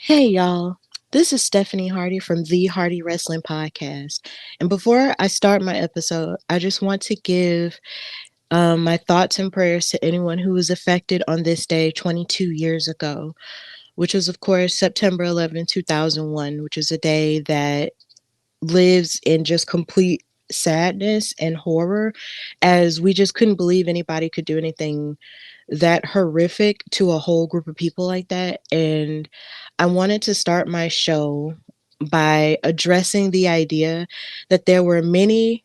Hey y'all, this is Stephanie Hardy from the Hardy Wrestling Podcast. And before I start my episode, I just want to give my thoughts and prayers to anyone who was affected on this day 22 years ago, which was, of course, September 2001, which is a day that lives in just complete sadness and horror, as we just couldn't believe anybody could do anything that horrific to a whole group of people like that. And I wanted to start my show by addressing the idea that there were many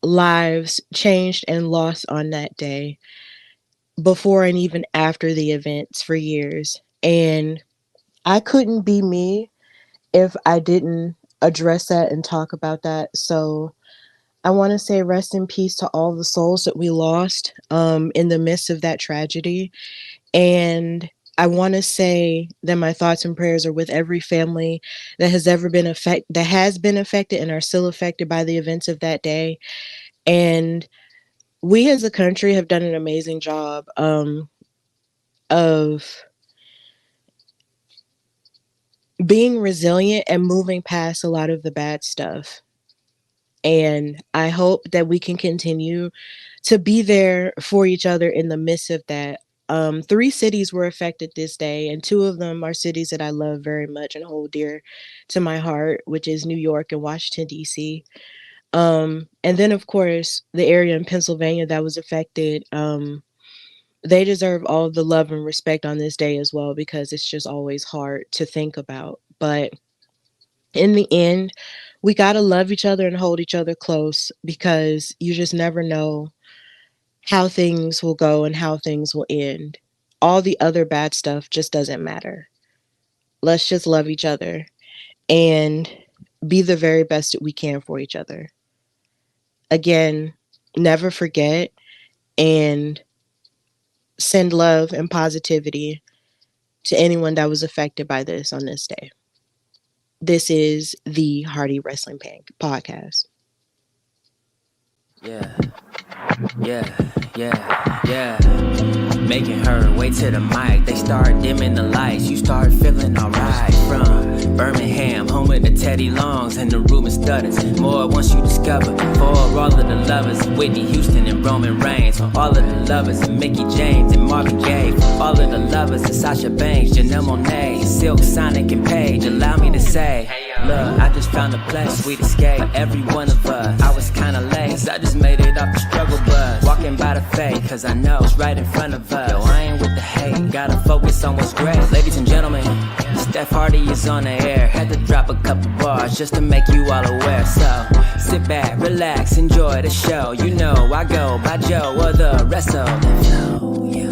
lives changed and lost on that day, before and even after the events, for years. And I couldn't be me if I didn't address that and talk about that. So I want to say rest in peace to all the souls that we lost in the midst of that tragedy. And I want to say that my thoughts and prayers are with every family that has been affected and are still affected by the events of that day. And we as a country have done an amazing job of being resilient and moving past a lot of the bad stuff. And I hope that we can continue to be there for each other in the midst of that. Three cities were affected this day, and two of them are cities that I love very much and hold dear to my heart, which is New York and Washington, D.C. And then, of course, the area in Pennsylvania that was affected, they deserve all the love and respect on this day as well, because it's just always hard to think about. But in the end, we got to love each other and hold each other close, because you just never know how things will go and how things will end. All the other bad stuff just doesn't matter. Let's just love each other and be the very best that we can for each other. Again, never forget, and send love and positivity to anyone that was affected by this on this day. This is the Hardy Wrestling Podcast. Yeah, yeah. Making her way to the mic. They start dimming the lights. You start feeling alright. From Birmingham, home of the Teddy Longs and the Ruben Studders. More once you discover. For all of the lovers, Whitney Houston and Roman Reigns. For all of the lovers, and Mickey James and Marvin Gaye. For all of the lovers, and Sasha Banks, Janelle Monáe, Silk, Sonic, and Paige. Allow me to say, look, I just found a place, sweet escape for every one of us. I was kinda late, so I just made it off the struggle bus. Walking by the fate, cause I know it's right in front of us. Yo, I ain't with the hate, gotta focus on what's great. Ladies and gentlemen, Steph Hardy is on the air. Had to drop a couple bars just to make you all aware. So, sit back, relax, enjoy the show. You know I go by Joe or the rest of the flow, yeah.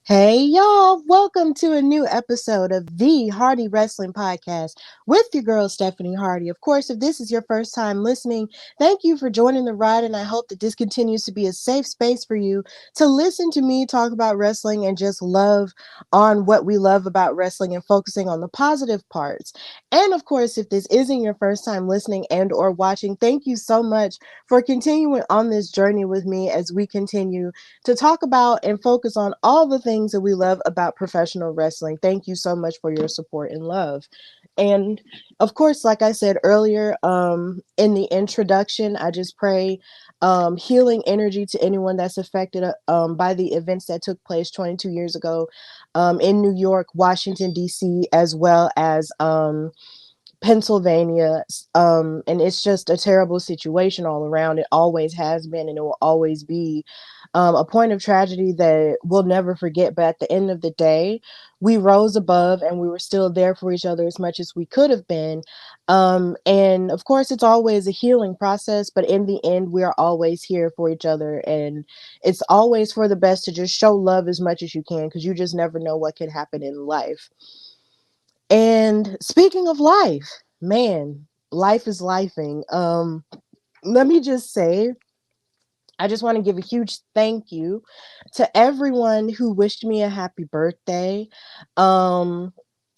Hey y'all, welcome to a new episode of the Hardy Wrestling Podcast with your girl Stephanie Hardy. Of course, if this is your first time listening, thank you for joining the ride, and I hope that this continues to be a safe space for you to listen to me talk about wrestling and just love on what we love about wrestling and focusing on the positive parts. And of course, if this isn't your first time listening and or watching, thank you so much for continuing on this journey with me as we continue to talk about and focus on all the things that we love about professional wrestling. Thank you so much for your support and love. And of course, like I said earlier, in the introduction, I just pray healing energy to anyone that's affected by the events that took place 22 years ago in New York, Washington, D.C., as well as Pennsylvania. And it's just a terrible situation all around. It always has been, and it will always be a point of tragedy that we'll never forget. But at the end of the day, we rose above and we were still there for each other as much as we could have been. And of course, it's always a healing process, but in the end, we are always here for each other. And it's always for the best to just show love as much as you can, because you just never know what could happen in life. And speaking of life, man, life is lifing. Let me just say, I just want to give a huge thank you to everyone who wished me a happy birthday. Um,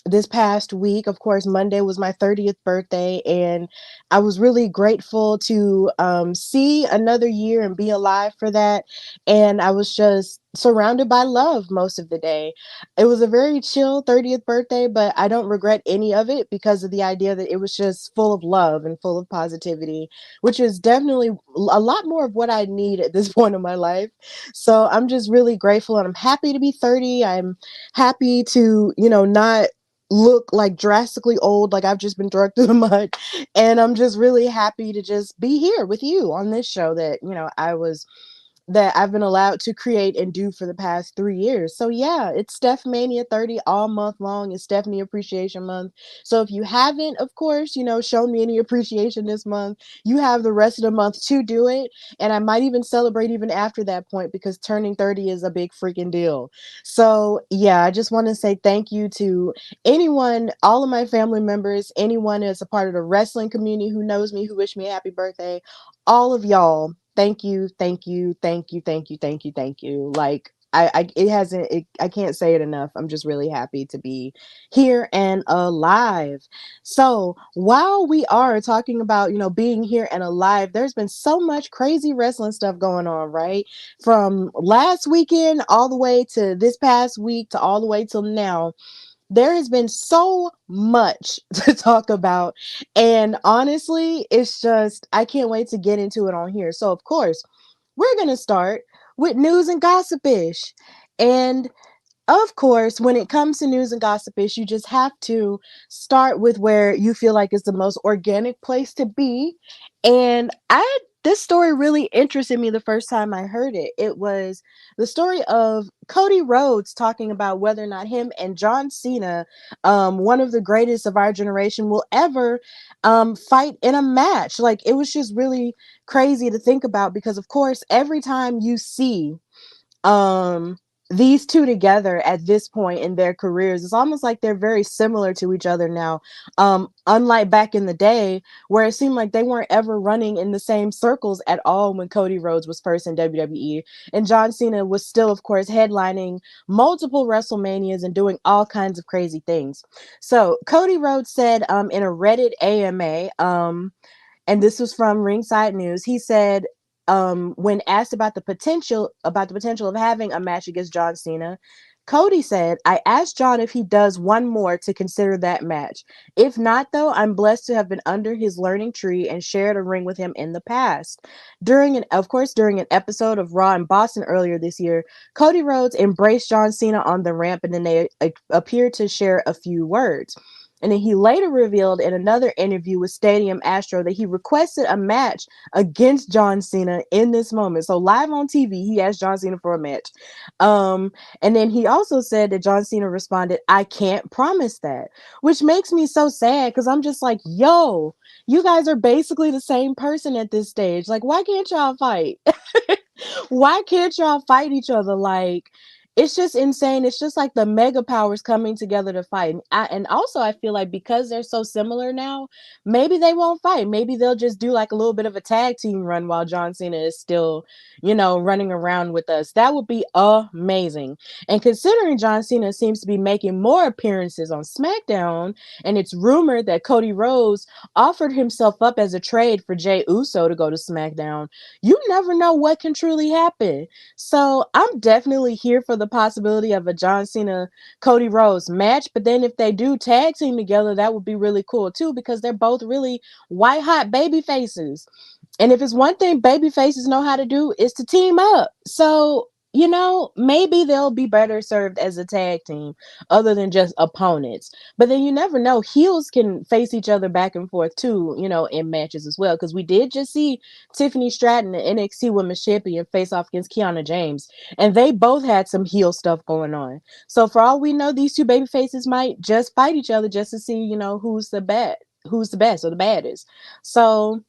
this past week, of course, Monday was my 30th birthday, and I was really grateful to see another year and be alive for that. And I was just surrounded by love most of the day. It was a very chill 30th birthday, but I don't regret any of it because of the idea that it was just full of love and full of positivity, which is definitely a lot more of what I need at this point in my life. So I'm just really grateful and I'm happy to be 30. I'm happy to, not look like drastically old, like I've just been drugged through the mud. And I'm just really happy to just be here with you on this show that, that I've been allowed to create and do for the past 3 years. So yeah, it's StephMania 30 all month long. It's Stephanie Appreciation Month. So if you haven't, of course, shown me any appreciation this month, you have the rest of the month to do it. And I might even celebrate even after that point because turning 30 is a big freaking deal. So yeah, I just want to say thank you to anyone, all of my family members, anyone that's a part of the wrestling community who knows me, who wished me a happy birthday, all of y'all. Thank you, thank you, thank you, thank you, thank you, thank you. Like I can't say it enough. I'm just really happy to be here and alive. So while we are talking about, being here and alive, there's been so much crazy wrestling stuff going on, right? From last weekend all the way to this past week to all the way till now, there has been so much to talk about. And honestly, it's just, I can't wait to get into it on here. So, of course, we're going to start with news and gossipish. And of course, when it comes to news and gossipish, you just have to start with where you feel like is the most organic place to be. And this story really interested me the first time I heard it. It was the story of Cody Rhodes talking about whether or not him and John Cena, one of the greatest of our generation, will ever fight in a match. Like, it was just really crazy to think about because, of course, every time you see um these two together at this point in their careers, it's almost like they're very similar to each other now, unlike back in the day where it seemed like they weren't ever running in the same circles at all when Cody Rhodes was first in WWE and John Cena was still, of course, headlining multiple WrestleManias and doing all kinds of crazy things. So Cody Rhodes said in a Reddit AMA, and this was from Ringside News. He said, when asked about the potential of having a match against John Cena, Cody said, "I asked John if he does one more to consider that match. If not, though, I'm blessed to have been under his learning tree and shared a ring with him in the past." During an episode of Raw in Boston earlier this year, Cody Rhodes embraced John Cena on the ramp, and then they appeared to share a few words. And then he later revealed in another interview with Stadium Astro that he requested a match against John Cena in this moment. So live on TV, he asked John Cena for a match. And then he also said that John Cena responded, "I can't promise that," which makes me so sad because I'm just like, yo, you guys are basically the same person at this stage. Like, why can't y'all fight? Why can't y'all fight each other? Like, it's just insane. It's just like the mega powers coming together to fight. And also, I feel like because they're so similar now, maybe they won't fight. Maybe they'll just do like a little bit of a tag team run while John Cena is still, running around with us. That would be amazing. And considering John Cena seems to be making more appearances on SmackDown, and it's rumored that Cody Rhodes offered himself up as a trade for Jey Uso to go to SmackDown, you never know what can truly happen. So I'm definitely here for the possibility of a John Cena Cody Rhodes match. But then if they do tag team together, that would be really cool too, because they're both really white hot baby faces. And if it's one thing baby faces know how to do is to team up. So, maybe they'll be better served as a tag team other than just opponents. But then you never know. Heels can face each other back and forth too, in matches as well. Because we did just see Tiffany Stratton, the NXT Women's Champion, face off against Kiana James. And they both had some heel stuff going on. So for all we know, these two baby faces might just fight each other just to see, who's the best or the baddest. So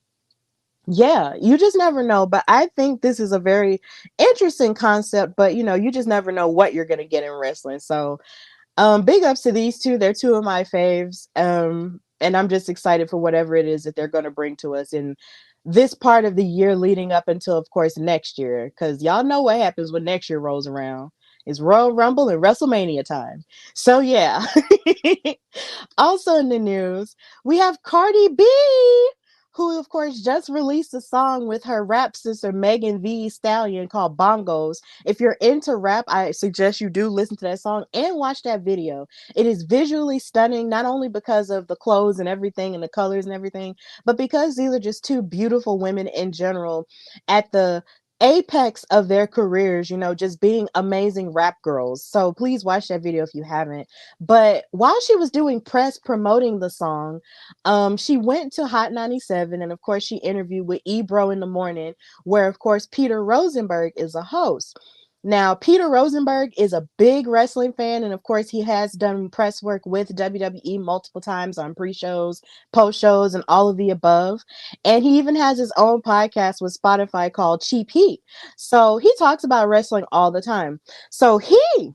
yeah, you just never know. But I think this is a very interesting concept, but you just never know what you're gonna get in wrestling. So big ups to these two. They're two of my faves. And I'm just excited for whatever it is that they're going to bring to us in this part of the year leading up until, of course, next year. Because y'all know what happens when next year rolls around. It's Royal Rumble and WrestleMania time. So, yeah. Also in the news, we have Cardi B, who, of course, just released a song with her rap sister Megan Thee Stallion called Bongos. If you're into rap, I suggest you do listen to that song and watch that video. It is visually stunning, not only because of the clothes and everything and the colors and everything, but because these are just two beautiful women in general at the apex of their careers, just being amazing rap girls. So please watch that video if you haven't. But while she was doing press promoting the song, she went to Hot 97, and of course she interviewed with Ebro in the morning, where of course Peter Rosenberg is a host. Now, Peter Rosenberg is a big wrestling fan, and of course, he has done press work with WWE multiple times on pre-shows, post-shows, and all of the above. And he even has his own podcast with Spotify called Cheap Heat. So he talks about wrestling all the time. So he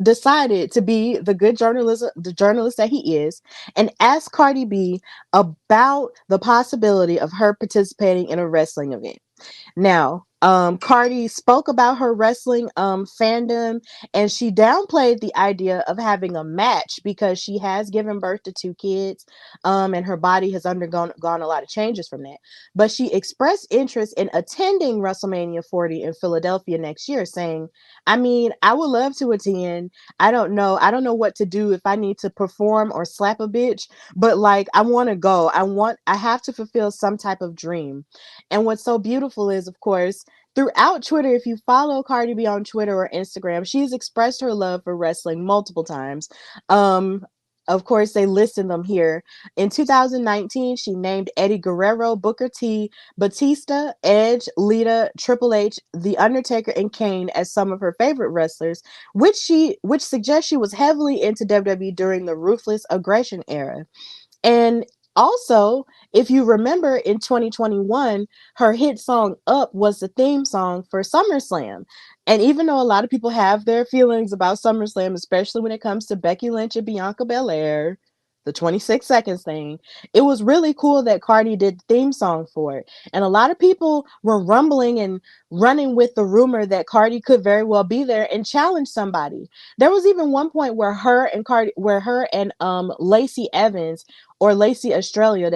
decided to be the journalist that he is, and asked Cardi B about the possibility of her participating in a wrestling event. Now, Cardi spoke about her wrestling fandom, and she downplayed the idea of having a match because she has given birth to two kids, and her body has undergone a lot of changes from that. But she expressed interest in attending WrestleMania 40 in Philadelphia next year, saying, "I mean, I would love to attend. I don't know. I don't know what to do if I need to perform or slap a bitch, but like I want to go. I have to fulfill some type of dream." And what's so beautiful is, of course, throughout Twitter, if you follow Cardi B on Twitter or Instagram, she's expressed her love for wrestling multiple times. Of course, they listed them here. In 2019, she named Eddie Guerrero, Booker T, Batista, Edge, Lita, Triple H, The Undertaker, and Kane as some of her favorite wrestlers, which suggests she was heavily into WWE during the Ruthless Aggression era. And also, if you remember in 2021, her hit song Up was the theme song for SummerSlam. And even though a lot of people have their feelings about SummerSlam, especially when it comes to Becky Lynch and Bianca Belair, the 26 seconds thing, it was really cool that Cardi did the theme song for it. And a lot of people were rumbling and running with the rumor that Cardi could very well be there and challenge somebody. There was even one point where her and Lacey Evans, or Lacey Australia,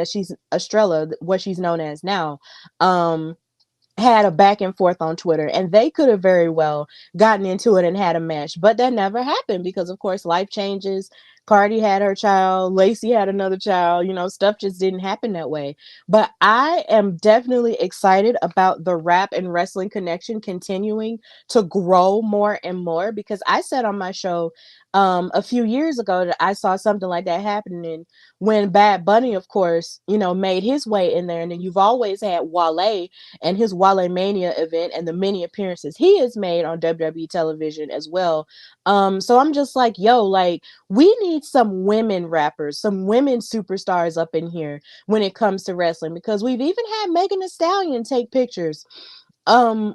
what she's known as now, had a back and forth on Twitter, and they could have very well gotten into it and had a match, but that never happened because, of course, life changes. Cardi had her child, Lacey had another child, stuff just didn't happen that way. But I am definitely excited about the rap and wrestling connection continuing to grow more and more, because I said on my show a few years ago that I saw something like that happening when Bad Bunny, of course, made his way in there. And then you've always had Wale and his Wale Mania event and the many appearances he has made on WWE television as well. So I'm just like, yo, like, we need some women rappers, some women superstars up in here when it comes to wrestling, because we've even had Megan Thee Stallion take pictures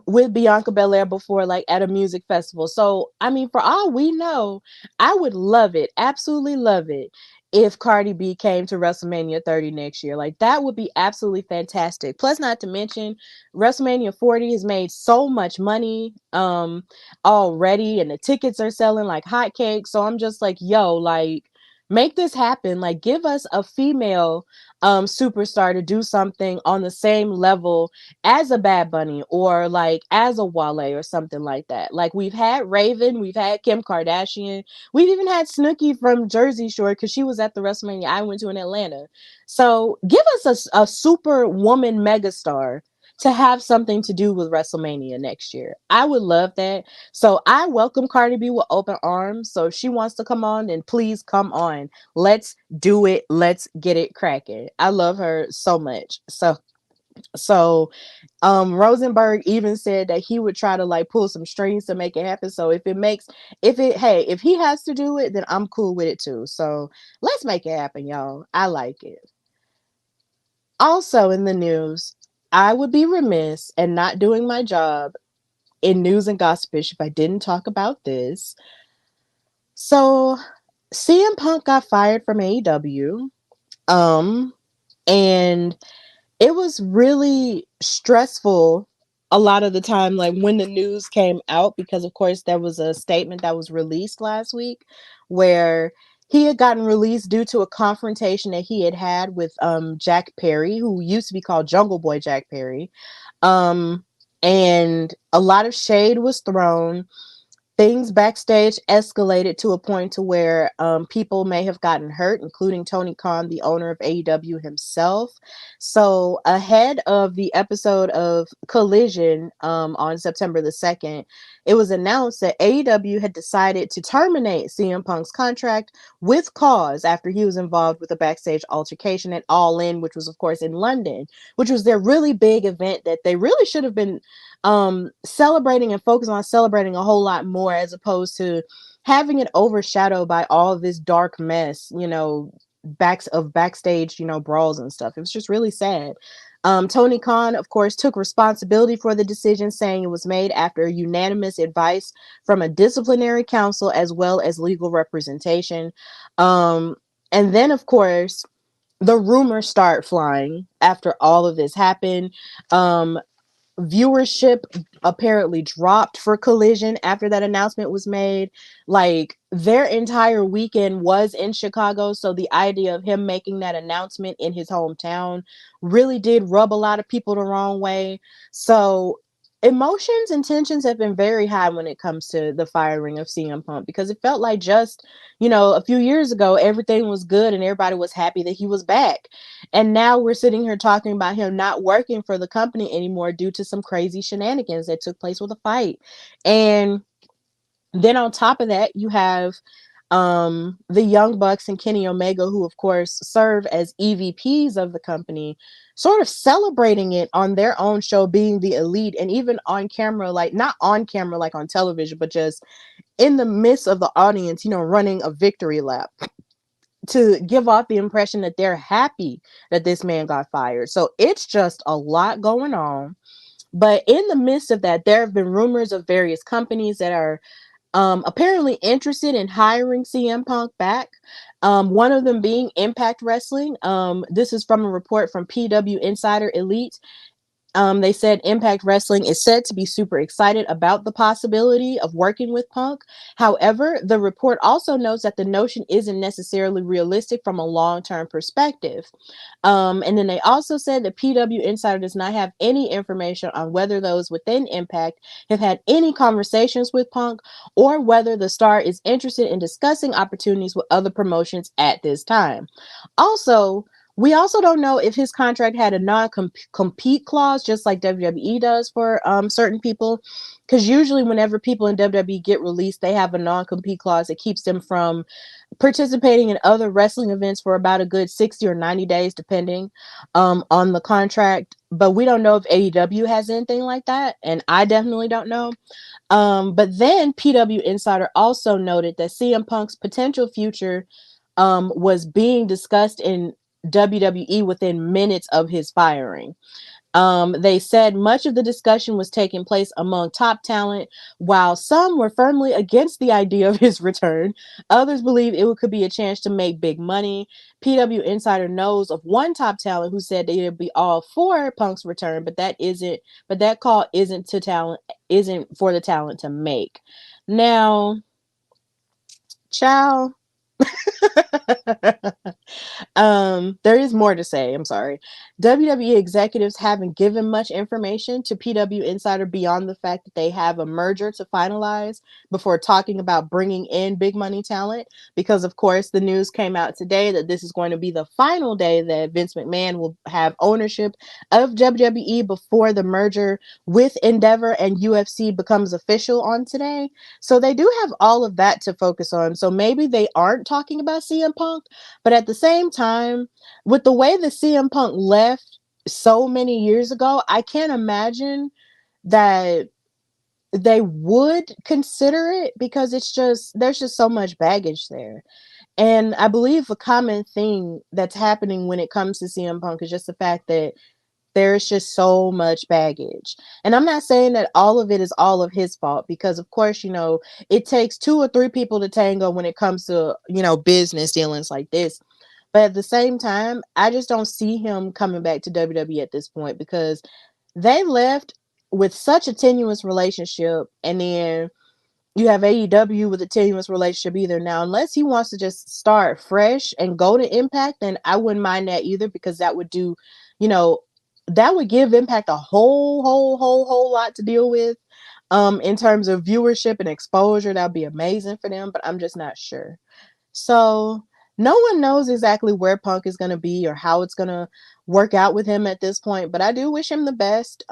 with Bianca Belair before, like at a music festival. So I mean, for all we know, I would love it, absolutely love it, if Cardi B came to WrestleMania 30 next year. Like, that would be absolutely fantastic. Plus, not to mention, WrestleMania 40 has made so much money already, and the tickets are selling like hotcakes. So I'm just like, yo, like, make this happen. Like, give us a female superstar to do something on the same level as a Bad Bunny, or like as a Wale or something like that. Like, we've had Raven, we've had Kim Kardashian, we've even had Snooki from Jersey Shore, because she was at the WrestleMania I went to in Atlanta. So give us a super woman megastar to have something to do with WrestleMania next year. I would love that. So I welcome Cardi B with open arms. So if she wants to come on, then please come on. Let's do it. Let's get it cracking. I love her so much. So Rosenberg even said that he would try to like pull some strings to make it happen. So if he has to do it, then I'm cool with it too. So let's make it happen, y'all. I like it. Also in the news, I would be remiss and not doing my job in news and gossipish if I didn't talk about this. So CM Punk got fired from AEW. Um, and it was really stressful a lot of the time, like when the news came out, because of course there was a statement that was released last week where he had gotten released due to a confrontation that he had had with Jack Perry, who used to be called Jungle Boy Jack Perry. Um, and a lot of shade was thrown. Things backstage escalated to a point to where people may have gotten hurt, including Tony Khan, the owner of AEW himself. So ahead of the episode of Collision on September the 2nd, it was announced that AEW had decided to terminate CM Punk's contract with cause after he was involved with a backstage altercation at All In, which was of course in London, which was their really big event that they really should have been celebrating and focus on celebrating a whole lot more, as opposed to having it overshadowed by all of this dark mess, backstage, brawls and stuff. It was just really sad. Tony Khan, of course, took responsibility for the decision, saying it was made after unanimous advice from a disciplinary council as well as legal representation. Um, and then, of course, the rumors start flying after all of this happened. Viewership apparently dropped for Collision after that announcement was made. Like, their entire weekend was in Chicago, so the idea of him making that announcement in his hometown really did rub a lot of people the wrong way. So emotions and tensions have been very high when it comes to the firing of CM Punk, because it felt like just, a few years ago everything was good and everybody was happy that he was back. And now we're sitting here talking about him not working for the company anymore due to some crazy shenanigans that took place with a fight. And then on top of that, you have the Young Bucks and Kenny Omega, who of course serve as EVPs of the company, sort of celebrating it on their own show, being the elite, and even on camera, like not on camera like on television, but just in the midst of the audience, running a victory lap to give off the impression that they're happy that this man got fired. So it's just a lot going on. But in the midst of that, there have been rumors of various companies that are apparently interested in hiring CM Punk back. One of them being Impact Wrestling. This is from a report from PW Insider Elite. They said Impact Wrestling is said to be super excited about the possibility of working with Punk. However, the report also notes that the notion isn't necessarily realistic from a long-term perspective. And then they also said that PW Insider does not have any information on whether those within Impact have had any conversations with Punk, or whether the star is interested in discussing opportunities with other promotions at this time. Also, we also don't know if his contract had a non-compete clause, just like WWE does for certain people. Because usually whenever people in WWE get released, they have a non-compete clause that keeps them from participating in other wrestling events for about a good 60 or 90 days, depending on the contract. But we don't know if AEW has anything like that, and I definitely don't know. But then PW Insider also noted that CM Punk's potential future was being discussed in WWE within minutes of his firing. They said much of the discussion was taking place among top talent, while some were firmly against the idea of his return. Others believe it could be a chance to make big money. PW Insider knows of one top talent who said they'd be all for Punk's return, but that call isn't for the talent to make. Now, ciao. There is more to say. I'm sorry. WWE executives haven't given much information to PW Insider beyond the fact that they have a merger to finalize before talking about bringing in big money talent. Because, of course, the news came out today that this is going to be the final day that Vince McMahon will have ownership of WWE before the merger with Endeavor and UFC becomes official on today. So they do have all of that to focus on. So maybe they aren't talking about CM Punk, but at the same time, with the way that CM Punk left so many years ago, I can't imagine that they would consider it, because there's just so much baggage there. And I believe a common thing that's happening when it comes to CM Punk is just the fact that there's just so much baggage. And I'm not saying that all of it is all of his fault, because of course, it takes two or three people to tango when it comes to, business dealings like this. But at the same time, I just don't see him coming back to WWE at this point because they left with such a tenuous relationship, and then you have AEW with a tenuous relationship either. Now, unless he wants to just start fresh and go to Impact, then I wouldn't mind that either, because that would do, you know, that would give Impact a whole lot to deal with. In terms of viewership and exposure, that would be amazing for them, but I'm just not sure. So no one knows exactly where Punk is going to be or how it's going to work out with him at this point, but I do wish him the best.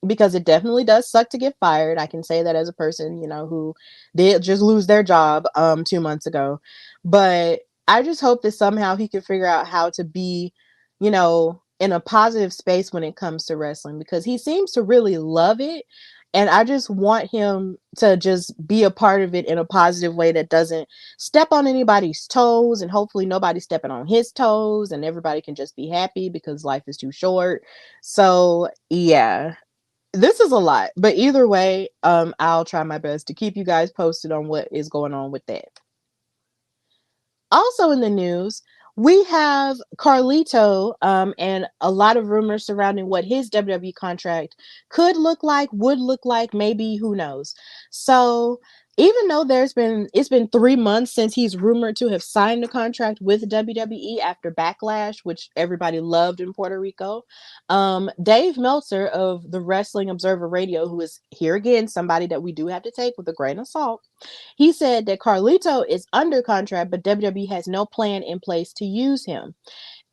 Because it definitely does suck to get fired. I can say that as a person, who did just lose their job 2 months ago. But I just hope that somehow he can figure out how to be, in a positive space when it comes to wrestling, because he seems to really love it. And I just want him to just be a part of it in a positive way that doesn't step on anybody's toes, and hopefully nobody stepping on his toes, and everybody can just be happy because life is too short. So yeah, this is a lot, but either way, I'll try my best to keep you guys posted on what is going on with that. Also in the news, we have Carlito, and a lot of rumors surrounding what his WWE contract could look like, would look like, maybe, who knows. So even though it's been 3 months since he's rumored to have signed a contract with WWE after Backlash, which everybody loved in Puerto Rico, Dave Meltzer of the Wrestling Observer Radio, who is here again, somebody that we do have to take with a grain of salt, he said that Carlito is under contract, but WWE has no plan in place to use him.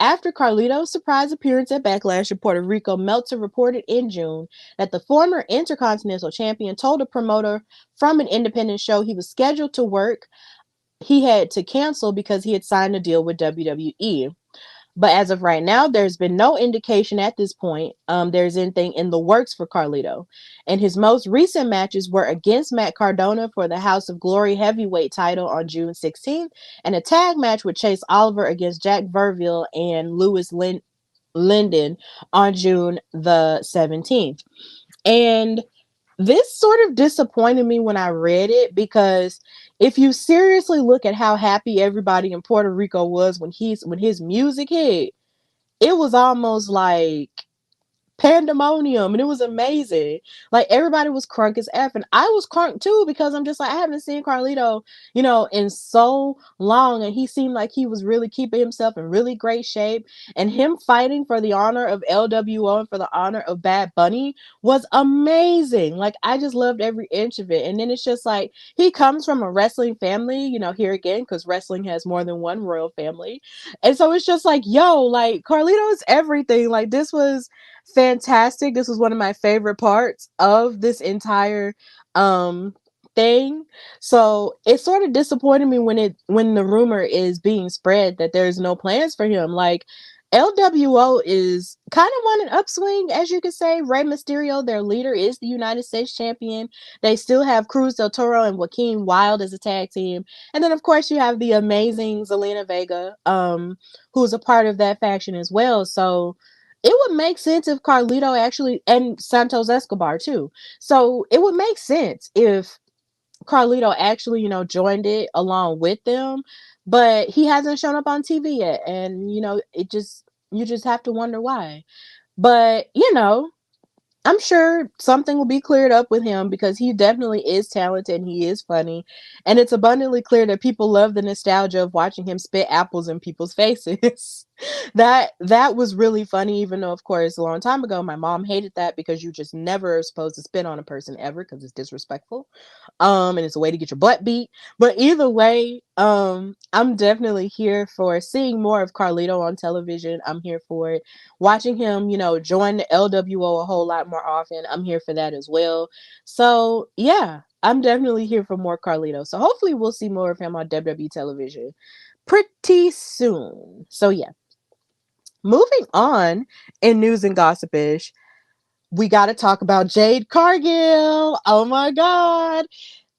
After Carlito's surprise appearance at Backlash in Puerto Rico, Meltzer reported in June that the former Intercontinental Champion told a promoter from an independent show he was scheduled to work he had to cancel because he had signed a deal with WWE. But as of right now, there's been no indication at this point there's anything in the works for Carlito. And his most recent matches were against Matt Cardona for the House of Glory heavyweight title on June 16th, and a tag match with Chase Oliver against Jack Verville and Linden on June the 17th. And this sort of disappointed me when I read it, because if you seriously look at how happy everybody in Puerto Rico was when his music hit, it was almost like pandemonium, and it was amazing. Like, everybody was crunk as F, and I was crunk too, because I'm just like, I haven't seen Carlito, in so long, and he seemed like he was really keeping himself in really great shape, and him fighting for the honor of LWO and for the honor of Bad Bunny was amazing. Like, I just loved every inch of it. And then it's just like, he comes from a wrestling family, here again, because wrestling has more than one royal family, and so it's just like, yo, like, Carlito is everything. Like, this was fantastic. This was one of my favorite parts of this entire thing. So it sort of disappointed me when the rumor is being spread that there's no plans for him. Like, LWO is kind of on an upswing, as you could say. Rey Mysterio, their leader, is the United States champion. They still have Cruz del Toro and Joaquin Wilde as a tag team. And then, of course, you have the amazing Zelina Vega, who's a part of that faction as well. So it would make sense if Carlito actually, and Santos Escobar too. So it would make sense if Carlito actually, joined it along with them, but he hasn't shown up on TV yet. And, you just have to wonder why. But, I'm sure something will be cleared up with him, because he definitely is talented and he is funny. And it's abundantly clear that people love the nostalgia of watching him spit apples in people's faces. That was really funny, even though, of course, a long time ago, my mom hated that, because you just never are supposed to spit on a person ever, because it's disrespectful. And it's a way to get your butt beat. But either way, I'm definitely here for seeing more of Carlito on television. I'm here for it. Watching him, join the LWO a whole lot more often, I'm here for that as well. So yeah, I'm definitely here for more Carlito. So hopefully we'll see more of him on WWE television pretty soon. So yeah. Moving on in news and gossipish, we got to talk about Jade Cargill. Oh my God.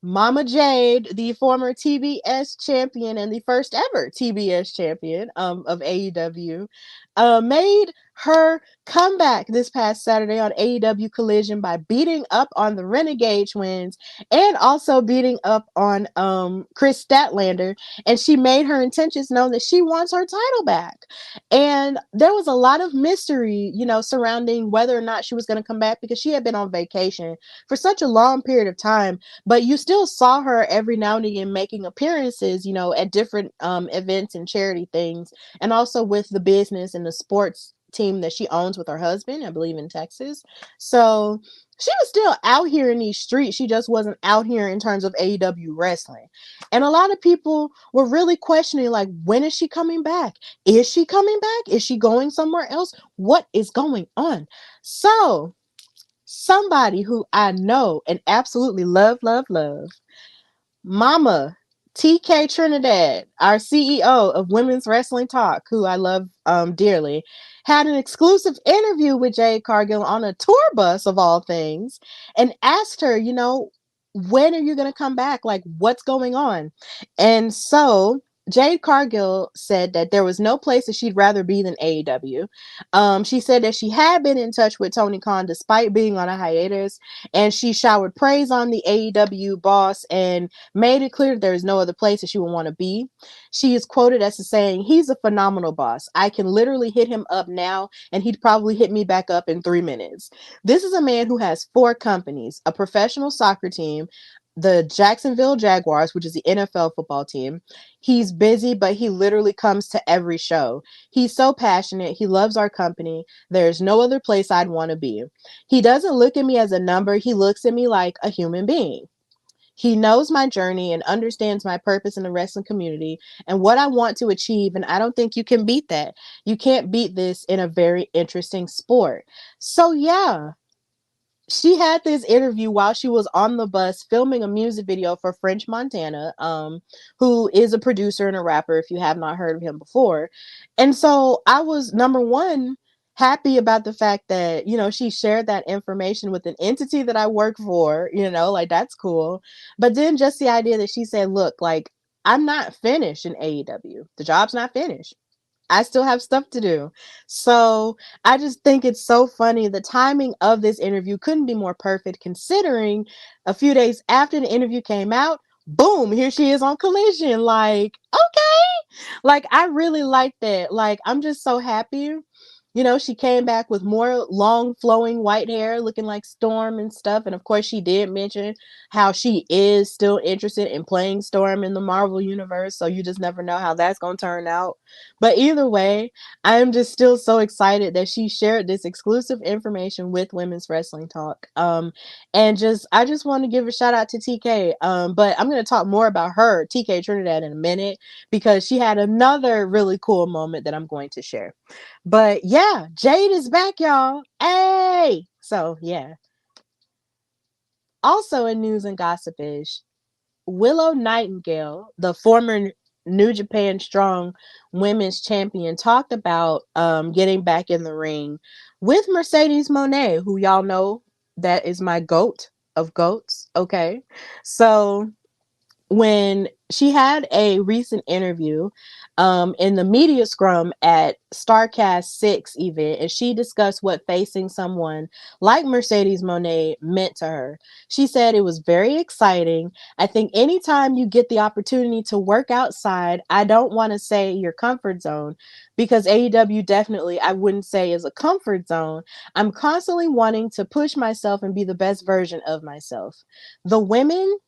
Mama Jade, the former TBS champion and the first ever TBS champion of AEW, made her comeback this past Saturday on AEW Collision by beating up on the Renegade Twins and also beating up on Chris Statlander. And she made her intentions known that she wants her title back. And there was a lot of mystery, surrounding whether or not she was going to come back because she had been on vacation for such a long period of time. But you still saw her every now and again making appearances, at different events and charity things, and also with the business and the sports team that she owns with her husband, I believe in Texas. So she was still out here in these streets. She just wasn't out here in terms of AEW wrestling. And a lot of people were really questioning, like, when is she coming back? Is she coming back? Is she going somewhere else? What is going on? So, somebody who I know and absolutely love, love, love, Mama TK Trinidad, our CEO of Women's Wrestling Talk, who I love dearly, had an exclusive interview with Jade Cargill on a tour bus of all things and asked her, when are you going to come back? Like, what's going on? And so Jade Cargill said that there was no place that she'd rather be than AEW. She said that she had been in touch with Tony Khan despite being on a hiatus, and she showered praise on the AEW boss and made it clear that there is no other place that she would want to be. She is quoted as saying, "He's a phenomenal boss. I can literally hit him up now, and he'd probably hit me back up in 3 minutes." This is a man who has 4 companies, a professional soccer team, the Jacksonville Jaguars, which is the NFL football team. He's busy, but he literally comes to every show. He's so passionate. He loves our company. There's no other place I'd want to be. He doesn't look at me as a number. He looks at me like a human being. He knows my journey and understands my purpose in the wrestling community and what I want to achieve. And I don't think you can beat that. You can't beat this in a very interesting sport. So, yeah, she had this interview while she was on the bus filming a music video for French Montana, who is a producer and a rapper, if you have not heard of him before. And so I was, number one, happy about the fact that, she shared that information with an entity that I work for, like that's cool. But then just the idea that she said, look, like, I'm not finished in AEW. The job's not finished. I still have stuff to do. So I just think it's so funny. The timing of this interview couldn't be more perfect considering a few days after the interview came out, boom, here she is on Collision. Like, okay. Like, I really like that. Like, I'm just so happy. She came back with more long flowing white hair looking like Storm and stuff. And of course, she did mention how she is still interested in playing Storm in the Marvel universe. So you just never know how that's going to turn out. But either way, I'm just still so excited that she shared this exclusive information with Women's Wrestling Talk. And I just want to give a shout out to TK. But I'm going to talk more about her, TK Trinidad, in a minute because she had another really cool moment that I'm going to share. But yeah, Jade is back, y'all. Hey! So yeah. Also in news and gossipish, Willow Nightingale, the former New Japan Strong Women's Champion, talked about getting back in the ring with Mercedes Moné, who y'all know that is my goat of goats. Okay, so when she had a recent interview in the media scrum at Starcast 6 event, and she discussed what facing someone like Mercedes Moné meant to her. She said it was very exciting. I think anytime you get the opportunity to work outside, I don't want to say your comfort zone, because AEW definitely, I wouldn't say, is a comfort zone. I'm constantly wanting to push myself and be the best version of myself. The women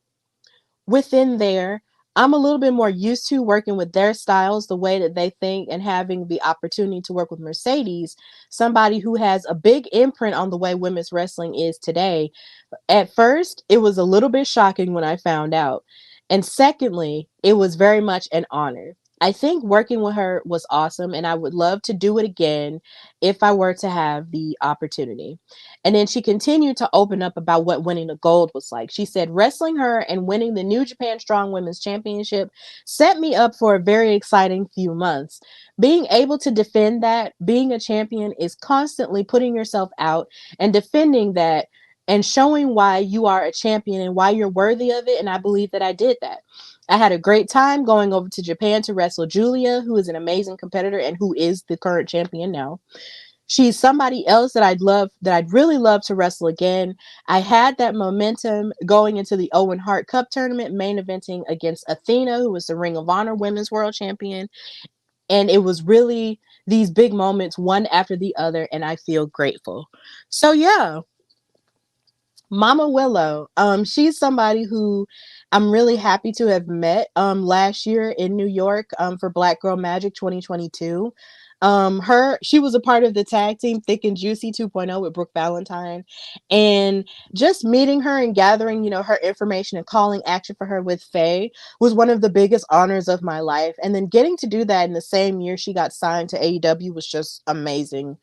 within there, I'm a little bit more used to working with their styles, the way that they think, and having the opportunity to work with Mercedes, somebody who has a big imprint on the way women's wrestling is today. At first, it was a little bit shocking when I found out. And secondly, it was very much an honor. I think working with her was awesome, and I would love to do it again if I were to have the opportunity. And then she continued to open up about what winning the gold was like. She said, wrestling her and winning the New Japan Strong Women's Championship set me up for a very exciting few months. Being able to defend that, being a champion, is constantly putting yourself out and defending that and showing why you are a champion and why you're worthy of it. And I believe that I did that. I had a great time going over to Japan to wrestle Julia, who is an amazing competitor and who is the current champion now. she's somebody else that I'd really love to wrestle again. I had that momentum going into the Owen Hart Cup tournament, main eventing against Athena, who was the Ring of Honor Women's World Champion. And it was really these big moments, one after the other, and I feel grateful. So yeah, Mama Willow. She's somebody who I'm really happy to have met last year in New York for Black Girl Magic 2022. She was a part of the tag team Thick and Juicy 2.0 with Brooke Valentine. And just meeting her and gathering, her information and calling action for her with Faye was one of the biggest honors of my life. And then getting to do that in the same year she got signed to AEW was just amazing.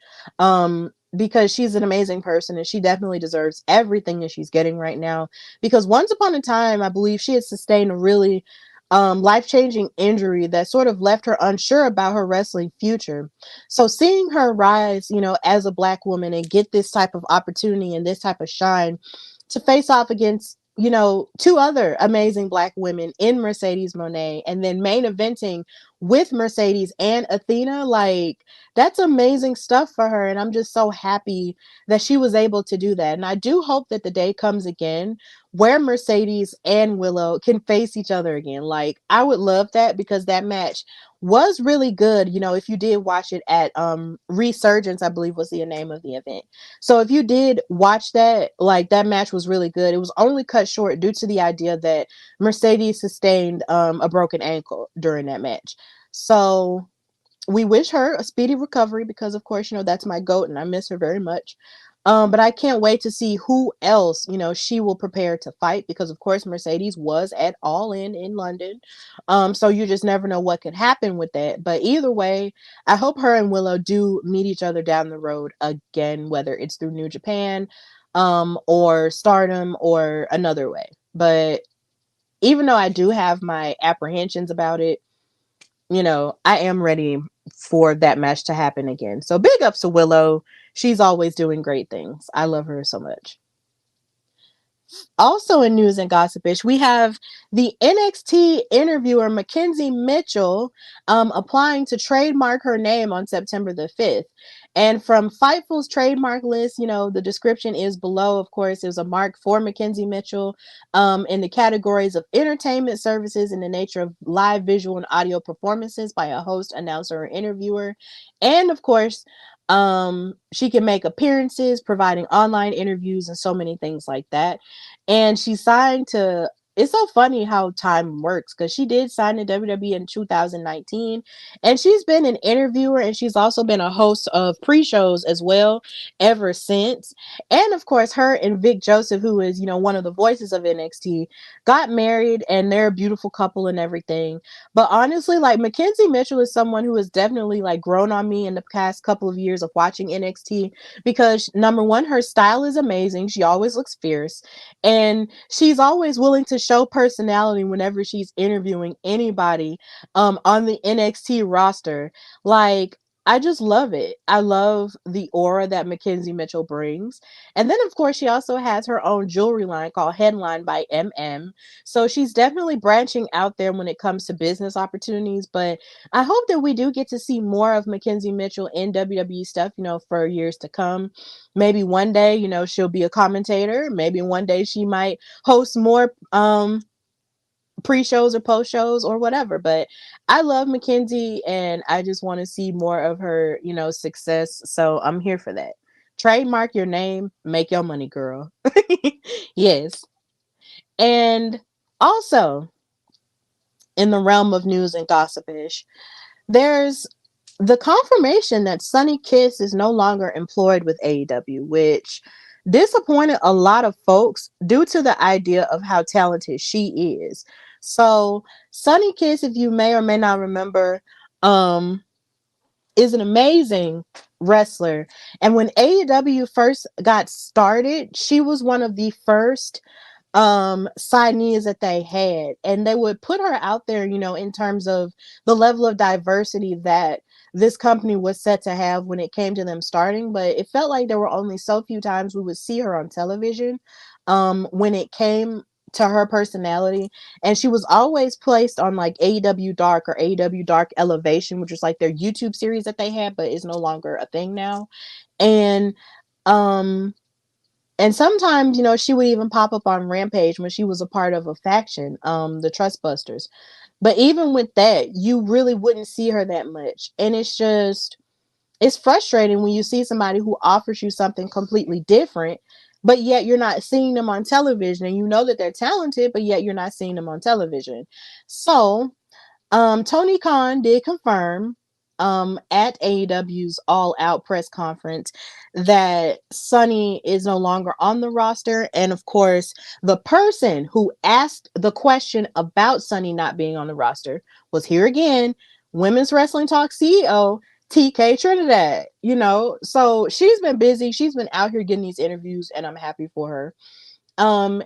Because she's an amazing person and she definitely deserves everything that she's getting right now. Because once upon a time, I believe she had sustained a really life-changing injury that sort of left her unsure about her wrestling future. So seeing her rise, as a Black woman and get this type of opportunity and this type of shine to face off against two other amazing Black women in Mercedes Moné and then main eventing with Mercedes and Athena, like that's amazing stuff for her. And I'm just so happy that she was able to do that. And I do hope that the day comes again where Mercedes and Willow can face each other again. Like I would love that because that match was really good. If you did watch it at Resurgence, I believe was the name of the event. So if you did watch that, like that match was really good. It was only cut short due to the idea that Mercedes sustained a broken ankle during that match. So we wish her a speedy recovery because of course, that's my goat and I miss her very much. But I can't wait to see who else, she will prepare to fight because of course Mercedes was at All In London. So you just never know what could happen with that. But either way, I hope her and Willow do meet each other down the road again, whether it's through New Japan, or Stardom or another way. But even though I do have my apprehensions about it, I am ready for that match to happen again. So big ups to Willow. She's always doing great things. I love her so much. Also in news and gossipish, we have the NXT interviewer Mackenzie Mitchell applying to trademark her name on September the 5th. And from Fightful's trademark list, the description is below. Of course, there's a mark for Mackenzie Mitchell in the categories of entertainment services in the nature of live visual and audio performances by a host, announcer, or interviewer. And of course, she can make appearances, providing online interviews, and so many things like that. And she signed to, it's so funny how time works because she did sign to WWE in 2019 and she's been an interviewer and she's also been a host of pre-shows as well ever since. And of course her and Vic Joseph, who is one of the voices of NXT, got married and they're a beautiful couple and everything. But honestly, like Mackenzie Mitchell is someone who has definitely like grown on me in the past couple of years of watching NXT because number one, her style is amazing. She always looks fierce and she's always willing to show personality whenever she's interviewing anybody on the NXT roster. Like I just love it. I love the aura that Mackenzie Mitchell brings. And then, of course, she also has her own jewelry line called Headline by MM. So she's definitely branching out there when it comes to business opportunities. But I hope that we do get to see more of Mackenzie Mitchell in WWE stuff, for years to come. Maybe one day, she'll be a commentator. Maybe one day she might host more pre-shows or post-shows or whatever. But I love Mackenzie and I just want to see more of her, success. So I'm here for that. Trademark your name, make your money, girl. Yes. And also in the realm of news and gossipish, there's the confirmation that Sonny Kiss is no longer employed with AEW, which disappointed a lot of folks due to the idea of how talented she is. So Sonny Kiss, if you may or may not remember, is an amazing wrestler. And when AEW first got started, she was one of the first signees that they had, and they would put her out there, in terms of the level of diversity that this company was set to have when it came to them starting. But it felt like there were only so few times we would see her on television when it came to her personality. And she was always placed on like AEW Dark or AEW Dark Elevation, which was like their YouTube series that they had, but is no longer a thing now. And um and sometimes, she would even pop up on Rampage when she was a part of a faction, the Trustbusters. But even with that, you really wouldn't see her that much. And it's frustrating when you see somebody who offers you something completely different, but yet you're not seeing them on television, and you know that they're talented, but yet you're not seeing them on television. So Tony Khan did confirm at AEW's All Out press conference that Sunny is no longer on the roster. And of course, the person who asked the question about Sunny not being on the roster was here again, Women's Wrestling Talk CEO TK Trinidad. So she's been busy. She's been out here getting these interviews, and I'm happy for her.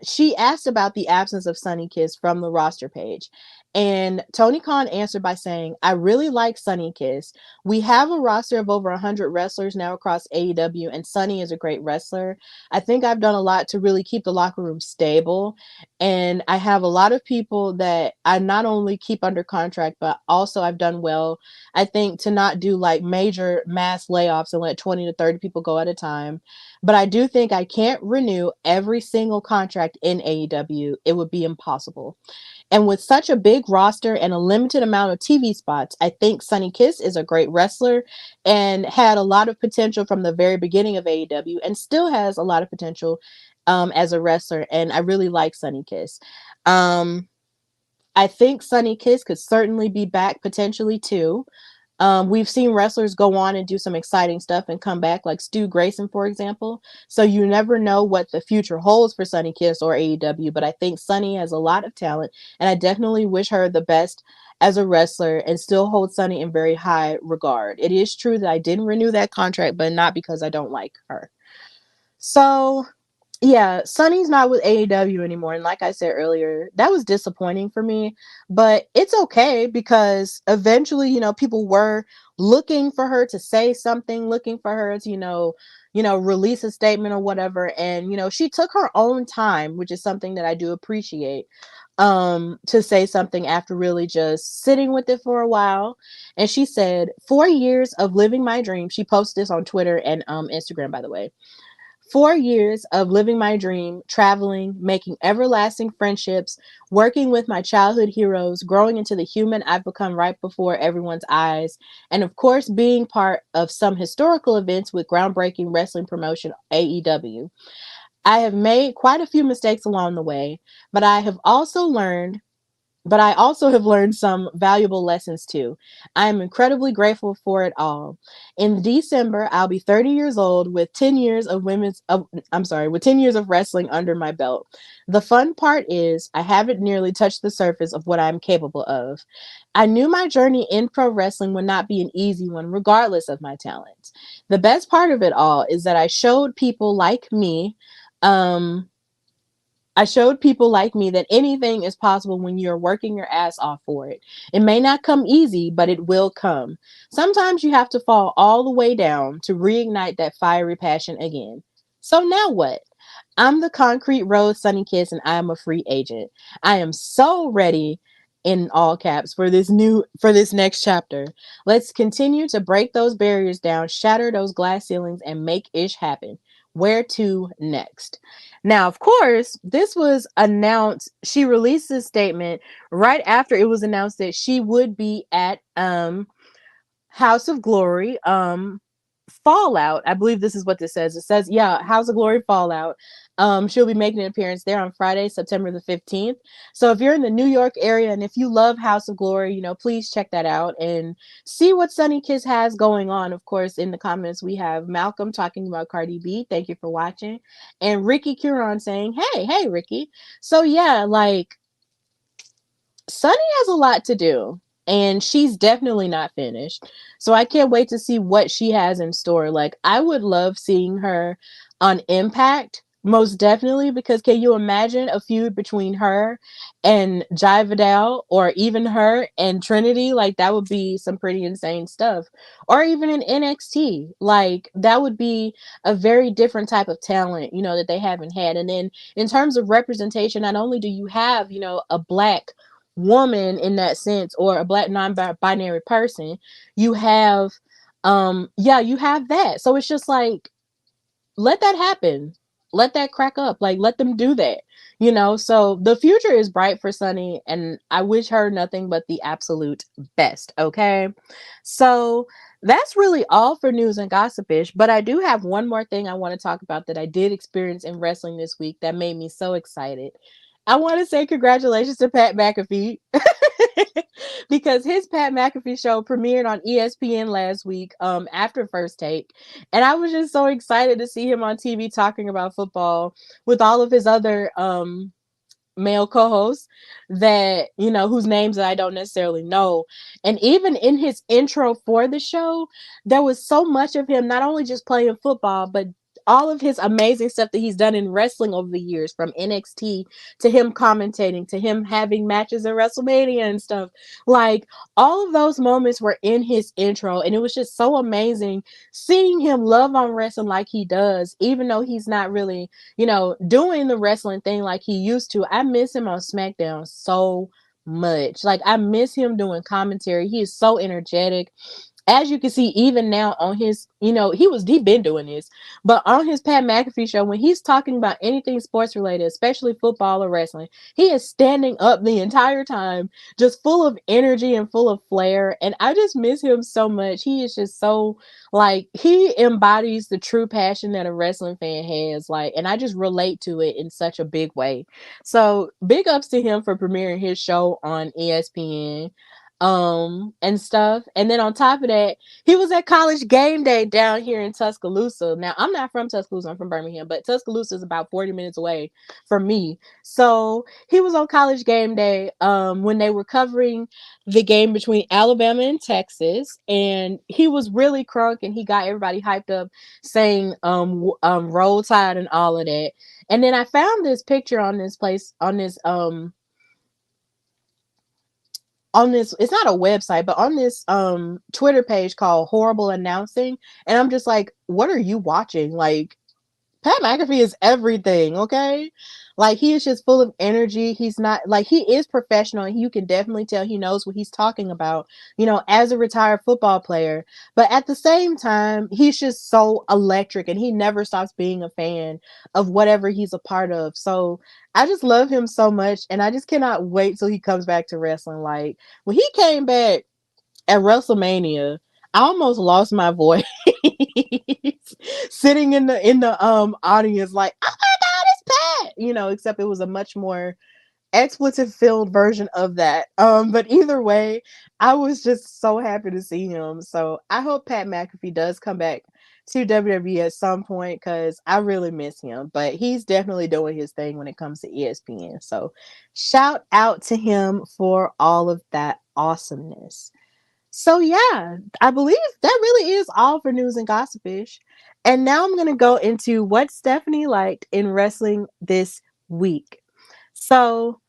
She asked about the absence of Sunny Kiss from the roster page. And Tony Khan answered by saying, I really like Sunny Kiss. We have a roster of over 100 wrestlers now across AEW, and Sunny is a great wrestler. I think I've done a lot to really keep the locker room stable. And I have a lot of people that I not only keep under contract, but also I've done well, I think, to not do like major mass layoffs and let 20 to 30 people go at a time. But I do think I can't renew every single contract in AEW. It would be impossible. And with such a big roster and a limited amount of TV spots, I think Sunny Kiss is a great wrestler and had a lot of potential from the very beginning of AEW, and still has a lot of potential as a wrestler. And I really like Sunny Kiss. Um, I think Sunny Kiss could certainly be back potentially too. We've seen wrestlers go on and do some exciting stuff and come back, like Stu Grayson, for example. So you never know what the future holds for Sunny Kiss or AEW, but I think Sunny has a lot of talent, and I definitely wish her the best as a wrestler and still hold Sunny in very high regard. It is true that I didn't renew that contract, but not because I don't like her. So yeah, Sunny's not with AEW anymore. And like I said earlier, that was disappointing for me. But it's okay because eventually, people were looking for her to say something, looking for her to, release a statement or whatever. And, she took her own time, which is something that I do appreciate, to say something after really just sitting with it for a while. And she said, 4 years of living my dream. She posted this on Twitter and Instagram, by the way. 4 years of living my dream, traveling, making everlasting friendships, working with my childhood heroes, growing into the human I've become right before everyone's eyes, and of course, being part of some historical events with groundbreaking wrestling promotion AEW. I have made quite a few mistakes along the way, but I also have learned some valuable lessons too. I am incredibly grateful for it all. In December, I'll be 30 years old with 10 years of with 10 years of wrestling under my belt. The fun part is I haven't nearly touched the surface of what I'm capable of. I knew my journey in pro wrestling would not be an easy one regardless of my talents. The best part of it all is that um I showed people like me that anything is possible when you're working your ass off for it. It may not come easy, but it will come. Sometimes you have to fall all the way down to reignite that fiery passion again. So now what? I'm the Concrete Road Sunny Kiss, and I am a free agent. I am so ready, in all caps, for this next chapter. Let's continue to break those barriers down, shatter those glass ceilings, and make ish happen. Where to next? Now, of course, this was announced. She released this statement right after it was announced that she would be at House of Glory Fallout. I believe this is what this says. It says, yeah, House of Glory Fallout. She'll be making an appearance there on Friday, September the 15th. So if you're in the New York area and if you love House of Glory, please check that out and see what Sunny Kiss has going on. Of course, in the comments, we have Malcolm talking about Cardi B. Thank you for watching. And Ricky Curon saying, hey, Ricky. So yeah, like, Sunny has a lot to do, and she's definitely not finished. So I can't wait to see what she has in store. Like, I would love seeing her on Impact, Most definitely, because can you imagine a feud between her and Jai Vidal, or even her and Trinity? Like, that would be some pretty insane stuff. Or even in NXT, like, that would be a very different type of talent, that they haven't had. And then in terms of representation, not only do you have, a black woman in that sense, or a black non-binary person, you have, yeah, you have that. So it's just like, let that happen. Let that crack up. Like, let them do that. So the future is bright for Sunny, and I wish her nothing but the absolute best. Okay. So that's really all for news and gossipish. But I do have one more thing I want to talk about that I did experience in wrestling this week that made me so excited. I want to say congratulations to Pat McAfee because his Pat McAfee show premiered on ESPN last week after First Take, and I was just so excited to see him on TV talking about football with all of his other male co-hosts that whose names that I don't necessarily know. And even in his intro for the show, there was so much of him not only just playing football, but all of his amazing stuff that he's done in wrestling over the years, from NXT to him commentating to him having matches at WrestleMania and stuff. Like, all of those moments were in his intro, and it was just so amazing seeing him love on wrestling like he does, even though he's not really doing the wrestling thing like he used to. I miss him on SmackDown so much. Like, I miss him doing commentary. He is so energetic. As you can see, even now on his, he been doing this, but on his Pat McAfee show, when he's talking about anything sports related, especially football or wrestling, he is standing up the entire time, just full of energy and full of flair. And I just miss him so much. He is just so, like, he embodies the true passion that a wrestling fan has. Like, and I just relate to it in such a big way. So big ups to him for premiering his show on ESPN and stuff. And then on top of that, he was at College Game Day down here in Tuscaloosa. Now, I'm not from Tuscaloosa, I'm from Birmingham, but Tuscaloosa is about 40 minutes away from me. So he was on College Game Day when they were covering the game between Alabama and Texas, and he was really crunk, and he got everybody hyped up saying Roll Tide and all of that. And then I found this picture on this it's not a website, but on this Twitter page called Horrible Announcing. And I'm just like, what are you watching? Like, Pat McAfee is everything, okay? Like, he is just full of energy. He's not, like, he is professional, and you can definitely tell he knows what he's talking about, as a retired football player. But at the same time, he's just so electric, and he never stops being a fan of whatever he's a part of. So I just love him so much, and I just cannot wait till he comes back to wrestling. Like, when he came back at WrestleMania, I almost lost my voice sitting in the audience, like, oh my god, it's Pat, except it was a much more expletive filled version of that. But either way, I was just so happy to see him. So I hope Pat McAfee does come back to WWE at some point, because I really miss him. But he's definitely doing his thing when it comes to ESPN. So shout out to him for all of that awesomeness. So yeah, I believe that really is all for news and gossipish. And now I'm gonna go into what Stephanie liked in wrestling this week. So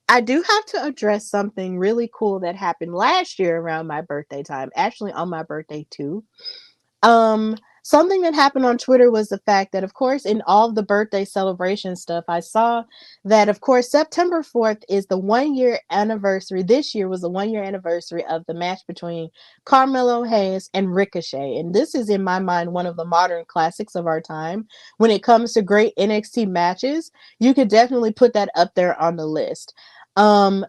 I do have to address something really cool that happened last year around my birthday time, actually on my birthday too. Something that happened on Twitter was the fact that, of course, in all the birthday celebration stuff, I saw that, of course, September 4th is the 1 year anniversary. This year was the 1 year anniversary of the match between Carmelo Hayes and Ricochet. And this is, in my mind, one of the modern classics of our time. When it comes to great NXT matches, you could definitely put that up there on the list.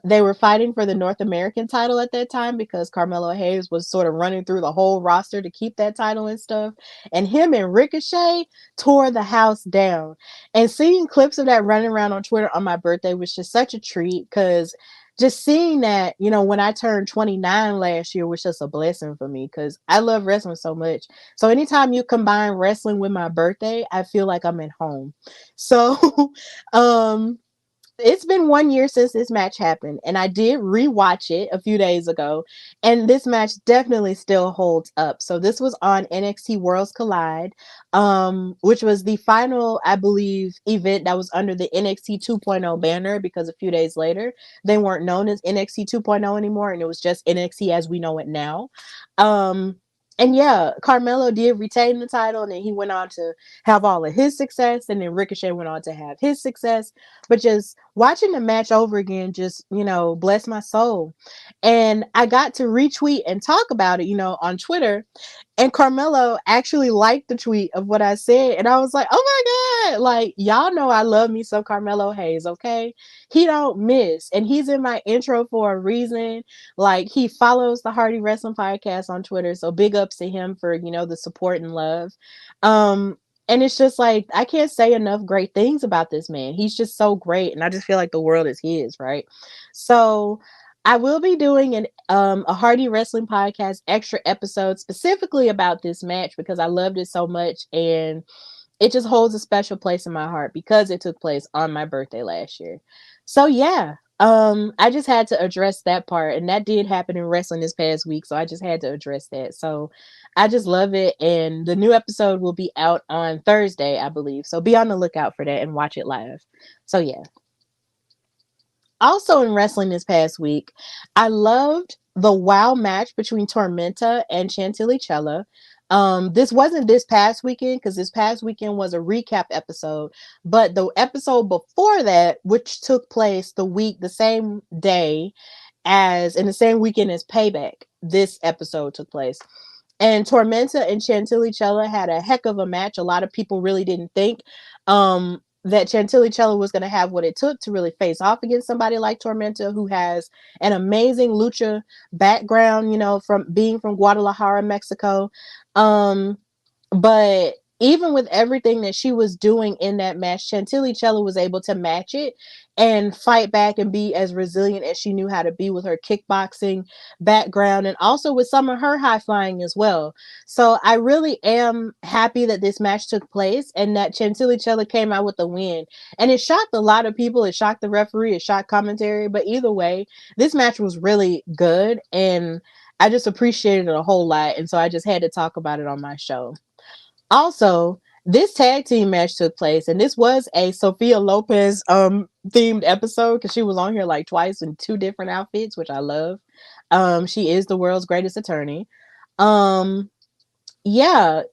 They were fighting for the North American title at that time, because Carmelo Hayes was sort of running through the whole roster to keep that title and stuff. And him and Ricochet tore the house down. And seeing clips of that running around on Twitter on my birthday was just such a treat, because just seeing that, when I turned 29 last year was just a blessing for me, because I love wrestling so much. So anytime you combine wrestling with my birthday, I feel like I'm at home. So, It's been 1 year since this match happened, and I did rewatch it a few days ago, and this match definitely still holds up. So this was on NXT Worlds Collide, which was the final, I believe, event that was under the NXT 2.0 banner, because a few days later they weren't known as NXT 2.0 anymore, and it was just NXT as we know it now. Um, and yeah, Carmelo did retain the title, and then he went on to have all of his success, and then Ricochet went on to have his success. But just watching the match over again just, bless my soul. And I got to retweet and talk about it, on Twitter, and Carmelo actually liked the tweet of what I said. And I was like, oh my God, like, y'all know I love me some Carmelo Hayes, okay? He don't miss. And he's in my intro for a reason. Like, he follows the Hardy Wrestling Podcast on Twitter. So big ups to him for, the support and love. And it's just like, I can't say enough great things about this man. He's just so great. And I just feel like the world is his, right? So I will be doing a Hardy Wrestling Podcast extra episode specifically about this match because I loved it so much, and it just holds a special place in my heart because it took place on my birthday last year. So yeah, I just had to address that part, and that did happen in wrestling this past week, so I just had to address that. So I just love it, and the new episode will be out on Thursday, I believe. So be on the lookout for that and watch it live. So yeah. Also in wrestling this past week, I loved the WOW match between Tormenta and Chantilly Chella. This wasn't this past weekend because this past weekend was a recap episode, but the episode before that, which took place the same day as in the same weekend as Payback, this episode took place. And Tormenta and Chantilly Chella had a heck of a match. A lot of people really didn't think that Chantilly Chella was going to have what it took to really face off against somebody like Tormenta, who has an amazing lucha background, from being from Guadalajara, Mexico. But even with everything that she was doing in that match, Chantilly Chella was able to match it and fight back and be as resilient as she knew how to be with her kickboxing background and also with some of her high flying as well. So I really am happy that this match took place and that Chantilly Chella came out with the win. And it shocked a lot of people. It shocked the referee, it shocked commentary. But either way, this match was really good and I just appreciated it a whole lot. And so I just had to talk about it on my show. Also, this tag team match took place, and this was a Sophia Lopez themed episode because she was on here like twice in two different outfits, which I love. She is the world's greatest attorney. Um, yeah,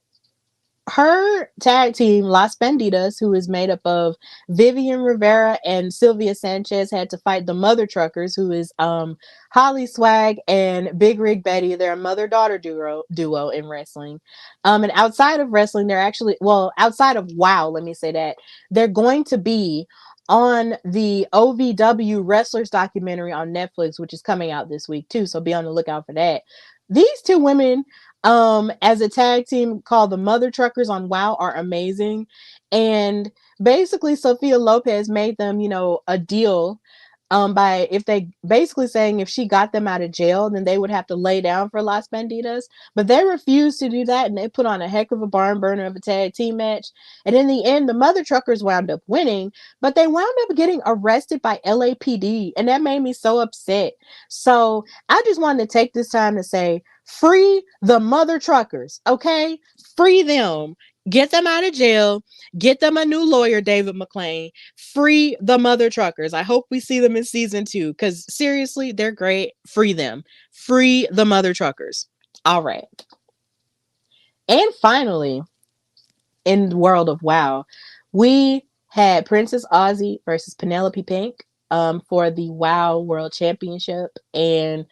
her tag team, Las Banditas, who is made up of Vivian Rivera and Sylvia Sanchez, had to fight the Mother Truckers, who is Holly Swag and Big Rig Betty. They're a mother-daughter duo in wrestling. And outside of wrestling, they're actually, well, outside of WOW, let me say that, they're going to be on the OVW Wrestlers documentary on Netflix, which is coming out this week too. So be on the lookout for that. These two women as a tag team called the Mother Truckers on WOW are amazing. And basically Sophia Lopez made them, a deal by if they basically saying if she got them out of jail, then they would have to lay down for Las Banditas. But they refused to do that, and they put on a heck of a barn burner of a tag team match. And in the end, the Mother Truckers wound up winning, but they wound up getting arrested by LAPD, and that made me so upset. So I just wanted to take this time to say, free the Mother Truckers, okay? Free them. Get them out of jail. Get them a new lawyer, David McClain. Free the Mother Truckers. I hope we see them in season 2 because seriously, they're great. Free them. Free the Mother Truckers. All right. And finally, in the world of WOW, we had Princess Aussie versus Penelope Pink for the WOW World Championship. And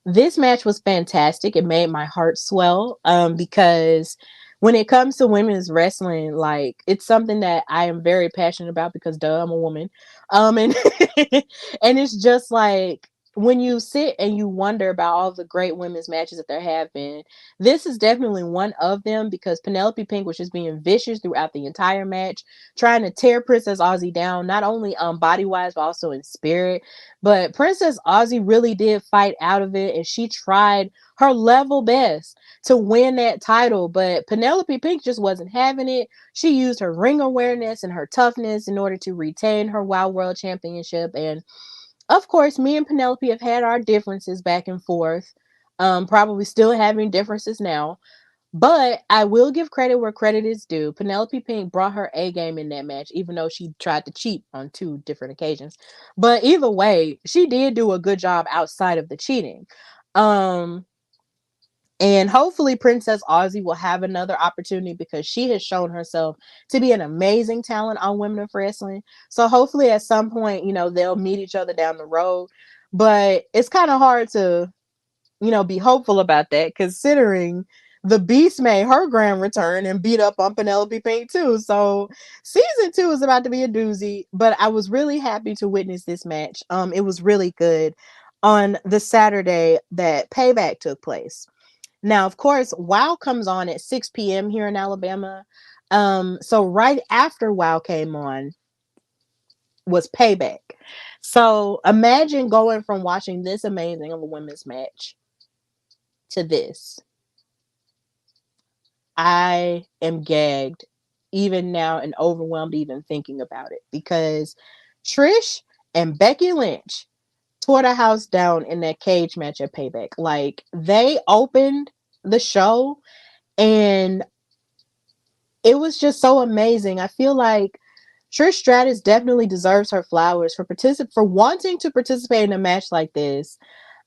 this match was fantastic. It made my heart swell because when it comes to women's wrestling, like it's something that I am very passionate about because duh, I'm a woman. And and it's just like when you sit and you wonder about all the great women's matches that there have been, this is definitely one of them, because Penelope Pink was just being vicious throughout the entire match, trying to tear Princess Aussie down, not only body wise but also in spirit. But Princess Aussie really did fight out of it, and she tried her level best to win that title. But Penelope Pink just wasn't having it. She used her ring awareness and her toughness in order to retain her WoW World Championship. And of course, me and Penelope have had our differences back and forth. Probably still having differences now. But I will give credit where credit is due. Penelope Pink brought her A game in that match, even though she tried to cheat on two different occasions. But either way, she did do a good job outside of the cheating. Um, and hopefully Princess Aussie will have another opportunity, because she has shown herself to be an amazing talent on Women of Wrestling. So hopefully at some point, they'll meet each other down the road. But it's kind of hard to, be hopeful about that, considering the Beast made her grand return and beat up on Penelope Pink too. So season 2 is about to be a doozy, but I was really happy to witness this match. It was really good on the Saturday that Payback took place. Now, of course, WOW comes on at 6 p.m. here in Alabama. So right after WOW came on was Payback. So imagine going from watching this amazing of a women's match to this. I am gagged even now and overwhelmed even thinking about it, because Trish and Becky Lynch tore the house down in that cage match at Payback. Like, they opened the show and it was just so amazing. I feel like Trish Stratus definitely deserves her flowers for wanting to participate in a match like this.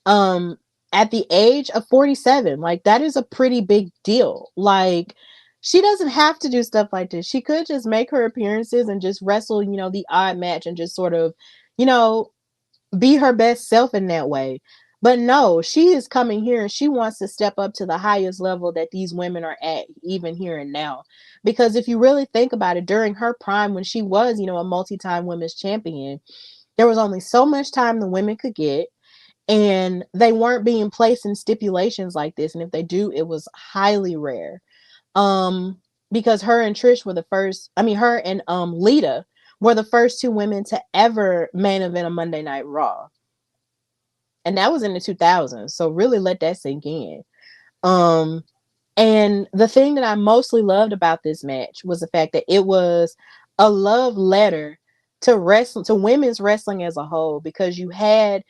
Um, at the age of 47, like, that is a pretty big deal. Like, she doesn't have to do stuff like this. She could just make her appearances and just wrestle, the odd match, and just sort of, you know, be her best self in that way. But no, she is coming here and she wants to step up to the highest level that these women are at, even here and now. Because if you really think about it, during her prime, when she was, a multi-time women's champion, there was only so much time the women could get, and they weren't being placed in stipulations like this. And if they do, it was highly rare. Um, because her and Trish were the first, I mean, her and Lita were the first two women to ever main event a Monday Night Raw. And that was in the 2000s. So really let that sink in. Um, and the thing that I mostly loved about this match was the fact that it was a love letter to wrestling, to women's wrestling as a whole, because you had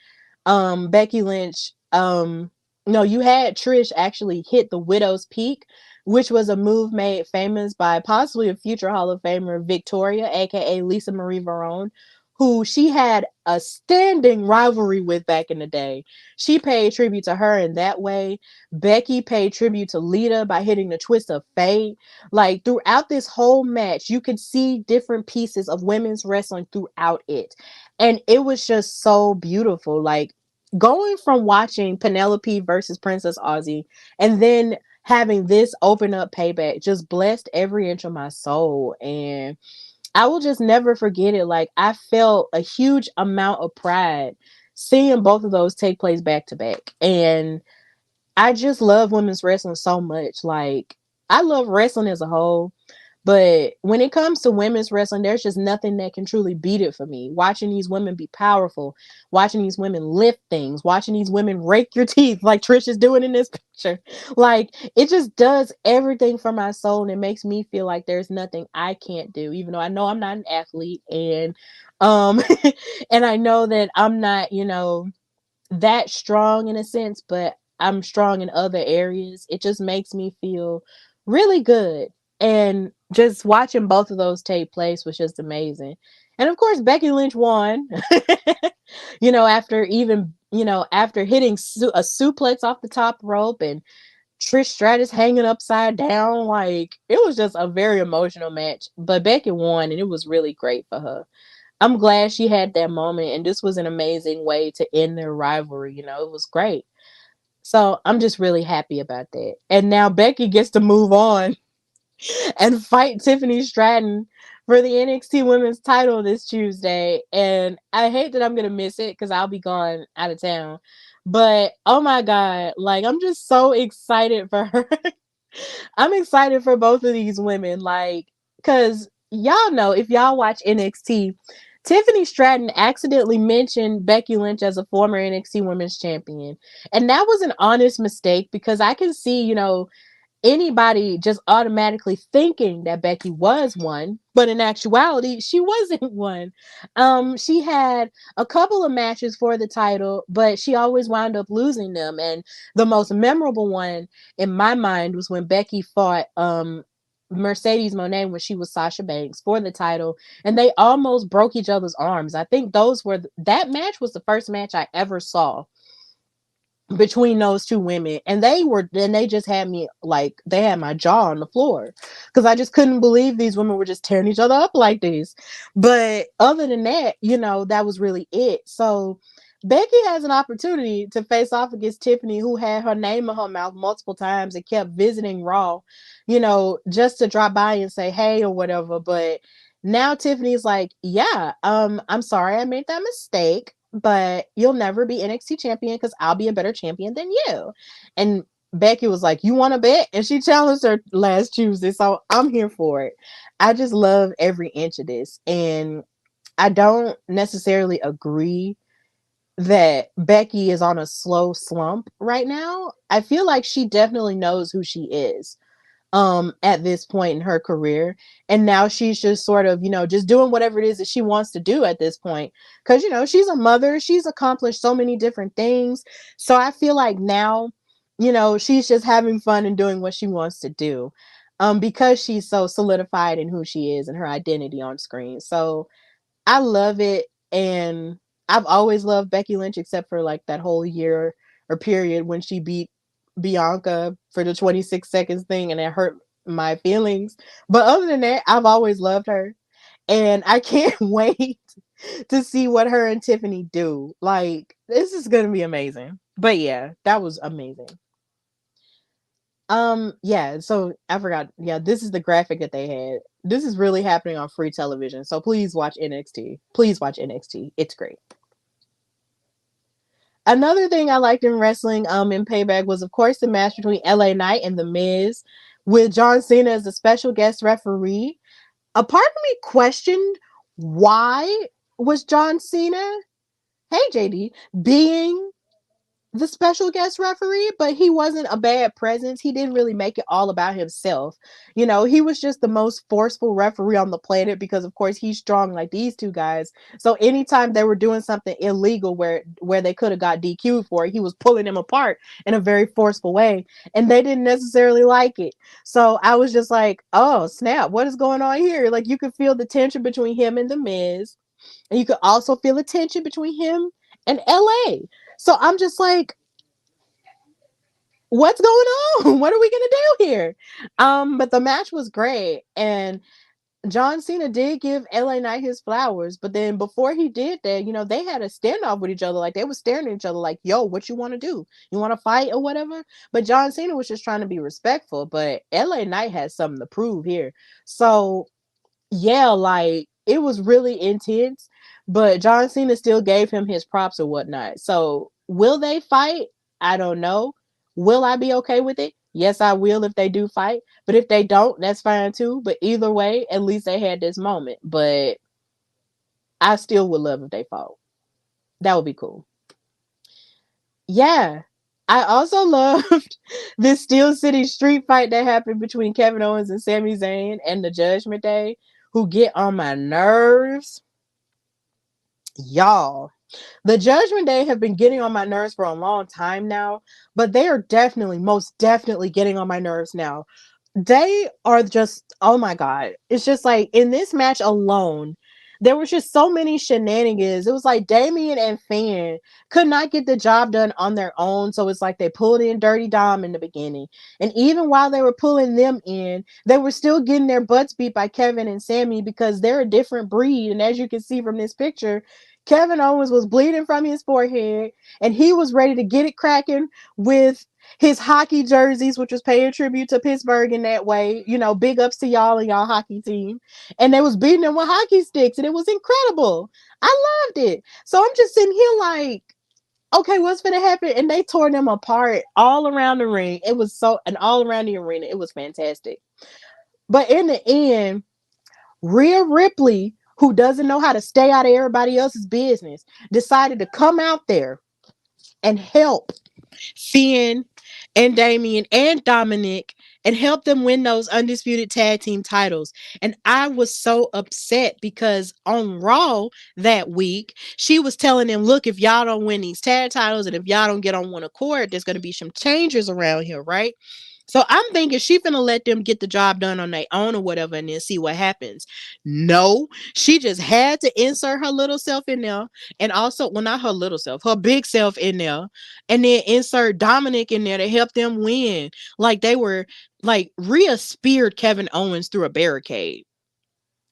Becky Lynch, no, you had Trish actually hit the Widow's Peak, which was a move made famous by possibly a future Hall of Famer, Victoria, aka Lisa Marie Varon, who she had a standing rivalry with back in the day. She paid tribute to her in that way. Becky paid tribute to Lita by hitting the twist of fate. Like, throughout this whole match, you could see different pieces of women's wrestling throughout it. And it was just so beautiful. Like, going from watching Penelope versus Princess Aussie and then having this open up Payback just blessed every inch of my soul. And I will just never forget it. Like, I felt a huge amount of pride seeing both of those take place back to back. And I just love women's wrestling so much. Like, I love wrestling as a whole, but when it comes to women's wrestling, there's just nothing that can truly beat it for me. Watching these women be powerful, watching these women lift things, watching these women rake your teeth like Trish is doing in this picture. Like, it just does everything for my soul, and it makes me feel like there's nothing I can't do, even though I know I'm not an athlete, and um and I know that I'm not, that strong in a sense, but I'm strong in other areas. It just makes me feel really good. And just watching both of those take place was just amazing. And of course, Becky Lynch won, after even, after hitting a suplex off the top rope and Trish Stratus hanging upside down. Like, it was just a very emotional match. But Becky won, and it was really great for her. I'm glad she had that moment, and this was an amazing way to end their rivalry. It was great. So I'm just really happy about that. And now Becky gets to move on and fight Tiffany Stratton for the NXT Women's title this Tuesday. And I hate that I'm going to miss it because I'll be gone out of town. But oh my God, like I'm just so excited for her. I'm excited for both of these women. Like, because y'all know if y'all watch NXT, Tiffany Stratton accidentally mentioned Becky Lynch as a former NXT Women's Champion. And that was an honest mistake because I can see, anybody just automatically thinking that Becky was one, but in actuality, she wasn't one. She had a couple of matches for the title, but she always wound up losing them. And the most memorable one in my mind was when Becky fought Mercedes Moné when she was Sasha Banks for the title, and they almost broke each other's arms. I think that match was the first match I ever saw between those two women, and they just had me like they had my jaw on the floor because I just couldn't believe these women were just tearing each other up like this. But other than that, that was really it. So Becky has an opportunity to face off against Tiffany, who had her name in her mouth multiple times and kept visiting Raw, just to drop by and say hey or whatever. But now Tiffany's like, yeah, I'm sorry I made that mistake, but you'll never be NXT champion because I'll be a better champion than you. And Becky was like, you want to bet? And she challenged her last Tuesday. So I'm here for it. I just love every inch of this. And I don't necessarily agree that Becky is on a slow slump right now. I feel like she definitely knows who she is at this point in her career, and now she's just sort of just doing whatever it is that she wants to do at this point, because she's a mother, she's accomplished so many different things. So I feel like now she's just having fun and doing what she wants to do, because she's so solidified in who she is and her identity on screen. So I love it. And I've always loved Becky Lynch, except for like that whole year or period when she beat Bianca for the 26 seconds thing, and it hurt my feelings. But other than that, I've always loved her. And I can't wait to see what her and Tiffany do. Like, this is going to be amazing. But yeah, that was amazing. Yeah, so I forgot. Yeah, this is the graphic that they had. This is really happening on free television. So please watch NXT. Please watch NXT. It's great. Another thing I liked in wrestling in Payback was of course the match between LA Knight and The Miz, with John Cena as a special guest referee. A part of me questioned why was John Cena, hey JD, being the special guest referee, but he wasn't a bad presence. He didn't really make it all about himself. He was just the most forceful referee on the planet because of course he's strong like these two guys. So anytime they were doing something illegal where they could have got DQ'd for it, he was pulling them apart in a very forceful way, and they didn't necessarily like it. So I was just like, oh snap, what is going on here? Like, you could feel the tension between him and The Miz, and you could also feel the tension between him and LA. So I'm just like, what's going on? What are we gonna do here? But the match was great, and John Cena did give LA Knight his flowers, but then before he did that, they had a standoff with each other. Like, they were staring at each other like, yo, what you want to do? You want to fight or whatever? But John Cena was just trying to be respectful, but LA Knight has something to prove here. So yeah, like it was really intense, but John Cena still gave him his props or whatnot. So will they fight? I don't know. Will I be okay with it? Yes, I will if they do fight. But if they don't, that's fine too. But either way, at least they had this moment. But I still would love if they fought. That would be cool. Yeah. I also loved this Steel City street fight that happened between Kevin Owens and Sami Zayn and the Judgment Day, who get on my nerves. Y'all, the Judgment Day have been getting on my nerves for a long time now, but they are definitely, most definitely getting on my nerves now. They are just, oh my God. It's just like in this match alone, there was just so many shenanigans. It was like Damien and Finn could not get the job done on their own. So it's like they pulled in Dirty Dom in the beginning. And even while they were pulling them in, they were still getting their butts beat by Kevin and Sammy because they're a different breed. And as you can see from this picture, Kevin Owens was bleeding from his forehead and he was ready to get it cracking with his hockey jerseys, which was paying tribute to Pittsburgh in that way. You know, big ups to y'all and y'all hockey team. And they was beating them with hockey sticks, and it was incredible. I loved it. So I'm just sitting here like, okay, what's gonna happen? And they tore them apart all around the ring. It was so, and all around the arena. It was fantastic. But in the end, Rhea Ripley, who doesn't know how to stay out of everybody else's business, decided to come out there and help Finn and Damien and Dominic and help them win those undisputed tag team titles. And I was so upset because on Raw that week, she was telling them, look, if y'all don't win these tag titles and if y'all don't get on one accord, there's going to be some changes around here, right? So I'm thinking she finna let them get the job done on their own or whatever and then see what happens. No, she just had to insert her little self in there. And also, well, not her little self, her big self in there. And then insert Dominic in there to help them win. Like they were, like Rhea speared Kevin Owens through a barricade.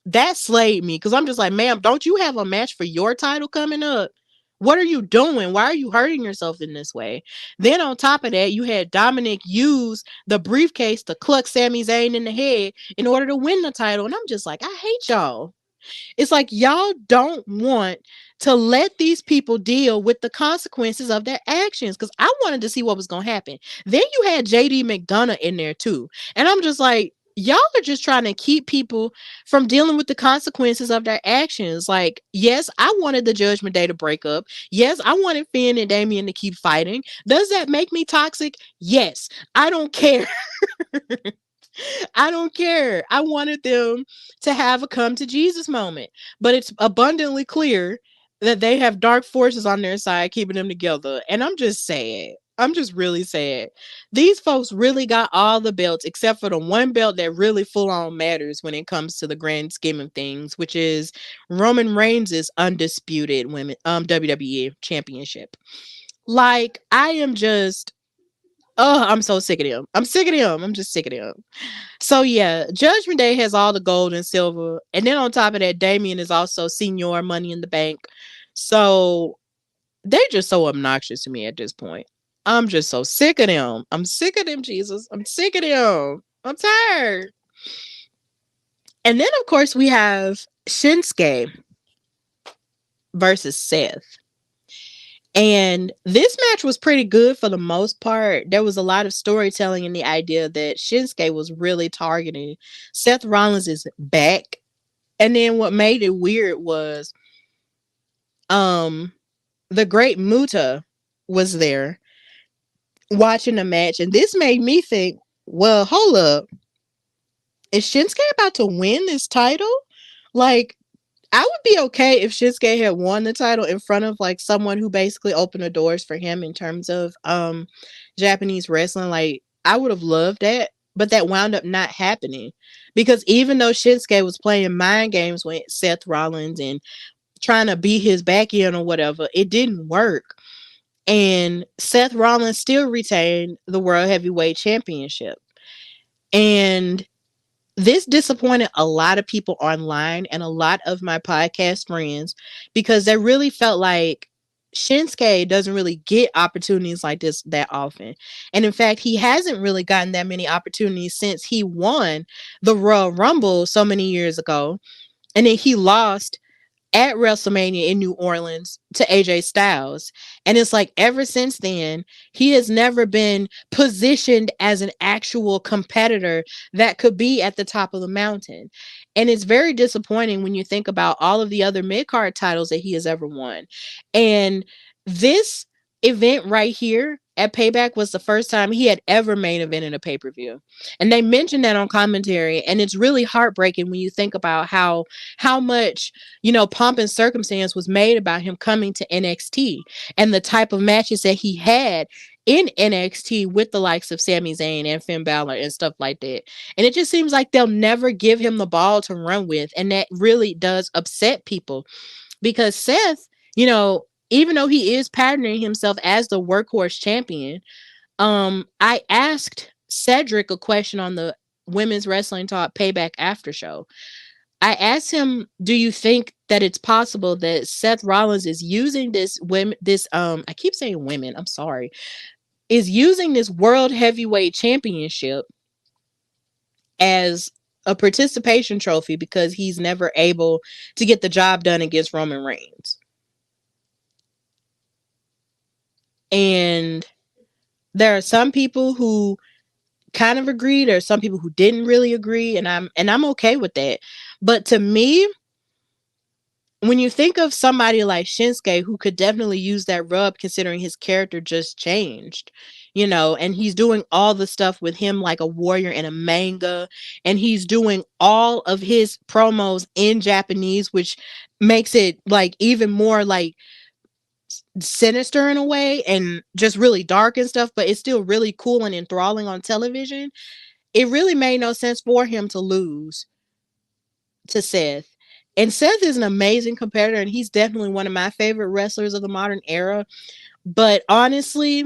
That slayed me because I'm just like, ma'am, don't you have a match for your title coming up? What are you doing? Why are you hurting yourself in this way? Then on top of that, you had Dominic use the briefcase to cluck Sami Zayn in the head in order to win the title. And I'm just like, I hate y'all. It's like y'all don't want to let these people deal with the consequences of their actions. Because I wanted to see what was going to happen. Then you had JD McDonough in there too. And I'm just like, y'all are just trying to keep people from dealing with the consequences of their actions. Like, yes, I wanted the Judgment Day to break up. Yes, I wanted Finn and Damien to keep fighting. Does that make me toxic? Yes. I don't care. I don't care. I wanted them to have a come to Jesus moment. But it's abundantly clear that they have dark forces on their side keeping them together. And I'm just sad. I'm just really sad. These folks really got all the belts except for the one belt that really full on matters when it comes to the grand scheme of things, which is Roman Reigns' undisputed women WWE championship. Like, I am just, oh, I'm so sick of him. I'm sick of him. I'm just sick of him. So yeah, Judgment Day has all the gold and silver, and then on top of that, Damien is also Senior Money in the Bank. So they're just so obnoxious to me at this point. I'm just so sick of them. I'm sick of them, Jesus. I'm sick of them. I'm tired. And then of course we have Shinsuke versus Seth. And this match was pretty good for the most part. There was a lot of storytelling in the idea that Shinsuke was really targeting Seth Rollins' back. And then what made it weird was the great Muta was there watching the match. And this made me think, well, hold up. Is Shinsuke about to win this title? Like, I would be okay if Shinsuke had won the title in front of like someone who basically opened the doors for him in terms of Japanese wrestling. Like, I would have loved that, but that wound up not happening because even though Shinsuke was playing mind games with Seth Rollins and trying to beat his back in or whatever, it didn't work. And Seth Rollins still retained the World Heavyweight Championship. And this disappointed a lot of people online and a lot of my podcast friends because they really felt like Shinsuke doesn't really get opportunities like this that often. And in fact, he hasn't really gotten that many opportunities since he won the Royal Rumble so many years ago. And then he lost at WrestleMania in New Orleans to AJ Styles. And it's like ever since then, he has never been positioned as an actual competitor that could be at the top of the mountain. And it's very disappointing when you think about all of the other mid-card titles that he has ever won. And this event right here at Payback was the first time he had ever main event in a pay-per-view. And they mentioned that on commentary, and it's really heartbreaking when you think about how much, you know, pomp and circumstance was made about him coming to NXT and the type of matches that he had in NXT with the likes of Sami Zayn and Finn Balor and stuff like that. And it just seems like they'll never give him the ball to run with, and that really does upset people because Seth, you know, even though he is patterning himself as the workhorse champion, I asked Cedric a question on the Women's Wrestling Talk Payback After Show. I asked him, "Do you think that it's possible that Seth Rollins is using this women? This I keep saying women. I'm sorry. is using this world heavyweight championship as a participation trophy because he's never able to get the job done against Roman Reigns. And there are some people who kind of agreed, there are some people who didn't really agree, and I'm okay with that. But to me, when you think of somebody like Shinsuke, who could definitely use that rub considering his character just changed, and he's doing all the stuff with him like a warrior in a manga, and he's doing all of his promos in Japanese, which makes it like even more like sinister in a way and just really dark and stuff, but it's still really cool and enthralling on television. It really made no sense for him to lose to Seth. And Seth is an amazing competitor, and he's definitely one of my favorite wrestlers of the modern era. But honestly,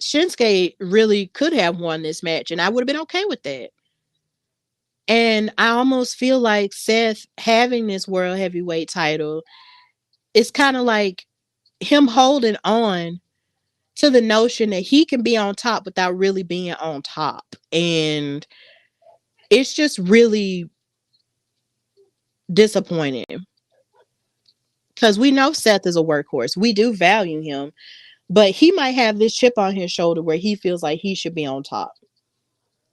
Shinsuke really could have won this match, and I would have been okay with that. And I almost feel like Seth having this world heavyweight title is kind of like him holding on to the notion that he can be on top without really being on top. And it's just really disappointing because we know Seth is a workhorse. We do value him, but he might have this chip on his shoulder where he feels like he should be on top.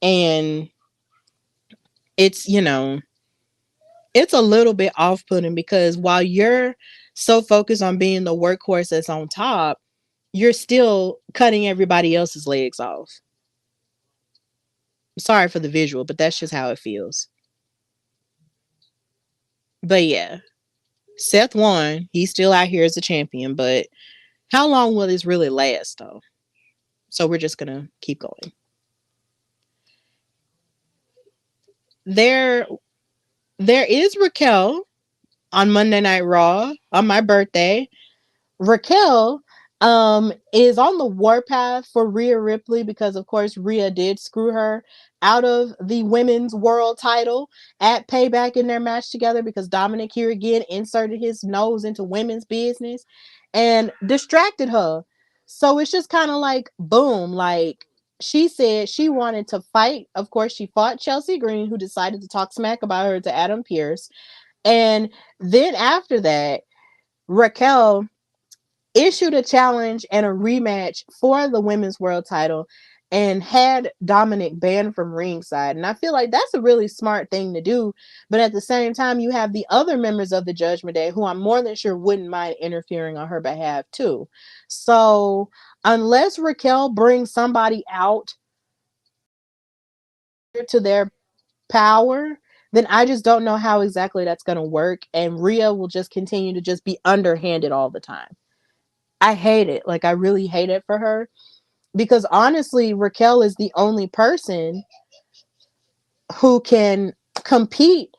And it's, it's a little bit off putting because while you're so focused on being the workhorse that's on top, you're still cutting everybody else's legs off. Sorry for the visual, but that's just how it feels. But yeah, Seth won. He's still out here as a champion, but how long will this really last though? So we're just gonna keep going. There there is Raquel on Monday Night Raw on my birthday. Raquel is on the warpath for Rhea Ripley because of course Rhea did screw her out of the women's world title at Payback in their match together because Dominic here again inserted his nose into women's business and distracted her. So it's just kind of like boom, like she said she wanted to fight. Of course, she fought Chelsea Green, who decided to talk smack about her to Adam Pearce. And then after that, Raquel issued a challenge and a rematch for the women's world title and had Dominic banned from ringside. And I feel like that's a really smart thing to do. But at the same time, you have the other members of the Judgment Day who I'm more than sure wouldn't mind interfering on her behalf too. So unless Raquel brings somebody out to their power, then I just don't know how exactly that's going to work. And Rhea will just continue to just be underhanded all the time. I hate it. Like, I really hate it for her because honestly, Raquel is the only person who can compete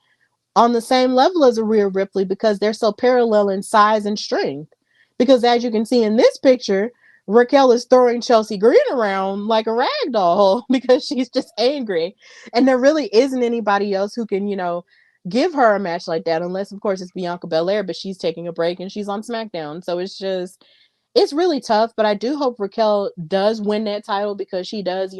on the same level as a Rhea Ripley because they're so parallel in size and strength. Because as you can see in this picture, Raquel is throwing Chelsea Green around like a rag doll because she's just angry. And there really isn't anybody else who can, give her a match like that, unless, of course, it's Bianca Belair, but she's taking a break and she's on SmackDown. So it's really tough, but I do hope Raquel does win that title because she does,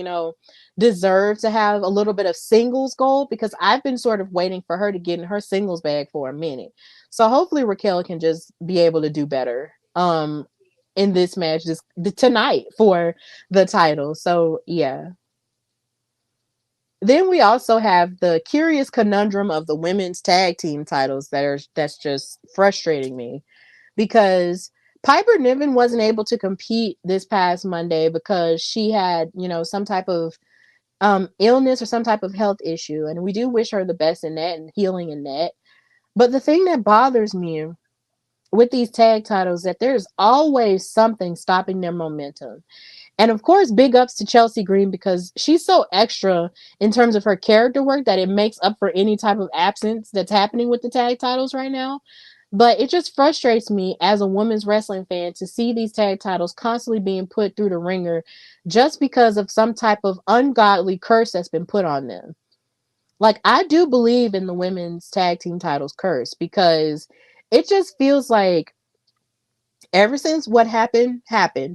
deserve to have a little bit of singles gold because I've been sort of waiting for her to get in her singles bag for a minute. So hopefully Raquel can just be able to do better in this match tonight for the title. So yeah. Then we also have the curious conundrum of the women's tag team titles that's just frustrating me because Piper Niven wasn't able to compete this past Monday because she had, some type of illness or some type of health issue. And we do wish her the best in that and healing in that. But the thing that bothers me with these tag titles is that there's always something stopping their momentum. And of course, big ups to Chelsea Green because she's so extra in terms of her character work that it makes up for any type of absence that's happening with the tag titles right now. But it just frustrates me as a women's wrestling fan to see these tag titles constantly being put through the ringer just because of some type of ungodly curse that's been put on them. Like, I do believe in the women's tag team titles curse because it just feels like Ever since what happened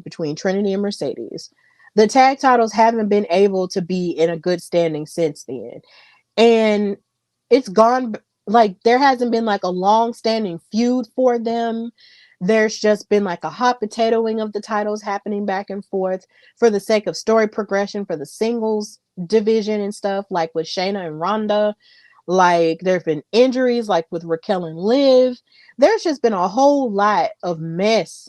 between Trinity and Mercedes, the tag titles haven't been able to be in a good standing since then. And it's gone, like there hasn't been like a long standing feud for them. There's just been like a hot potatoing of the titles happening back and forth for the sake of story progression for the singles division and stuff, like with Shayna and Ronda. Like there have been injuries like with Raquel and Liv. There's just been a whole lot of mess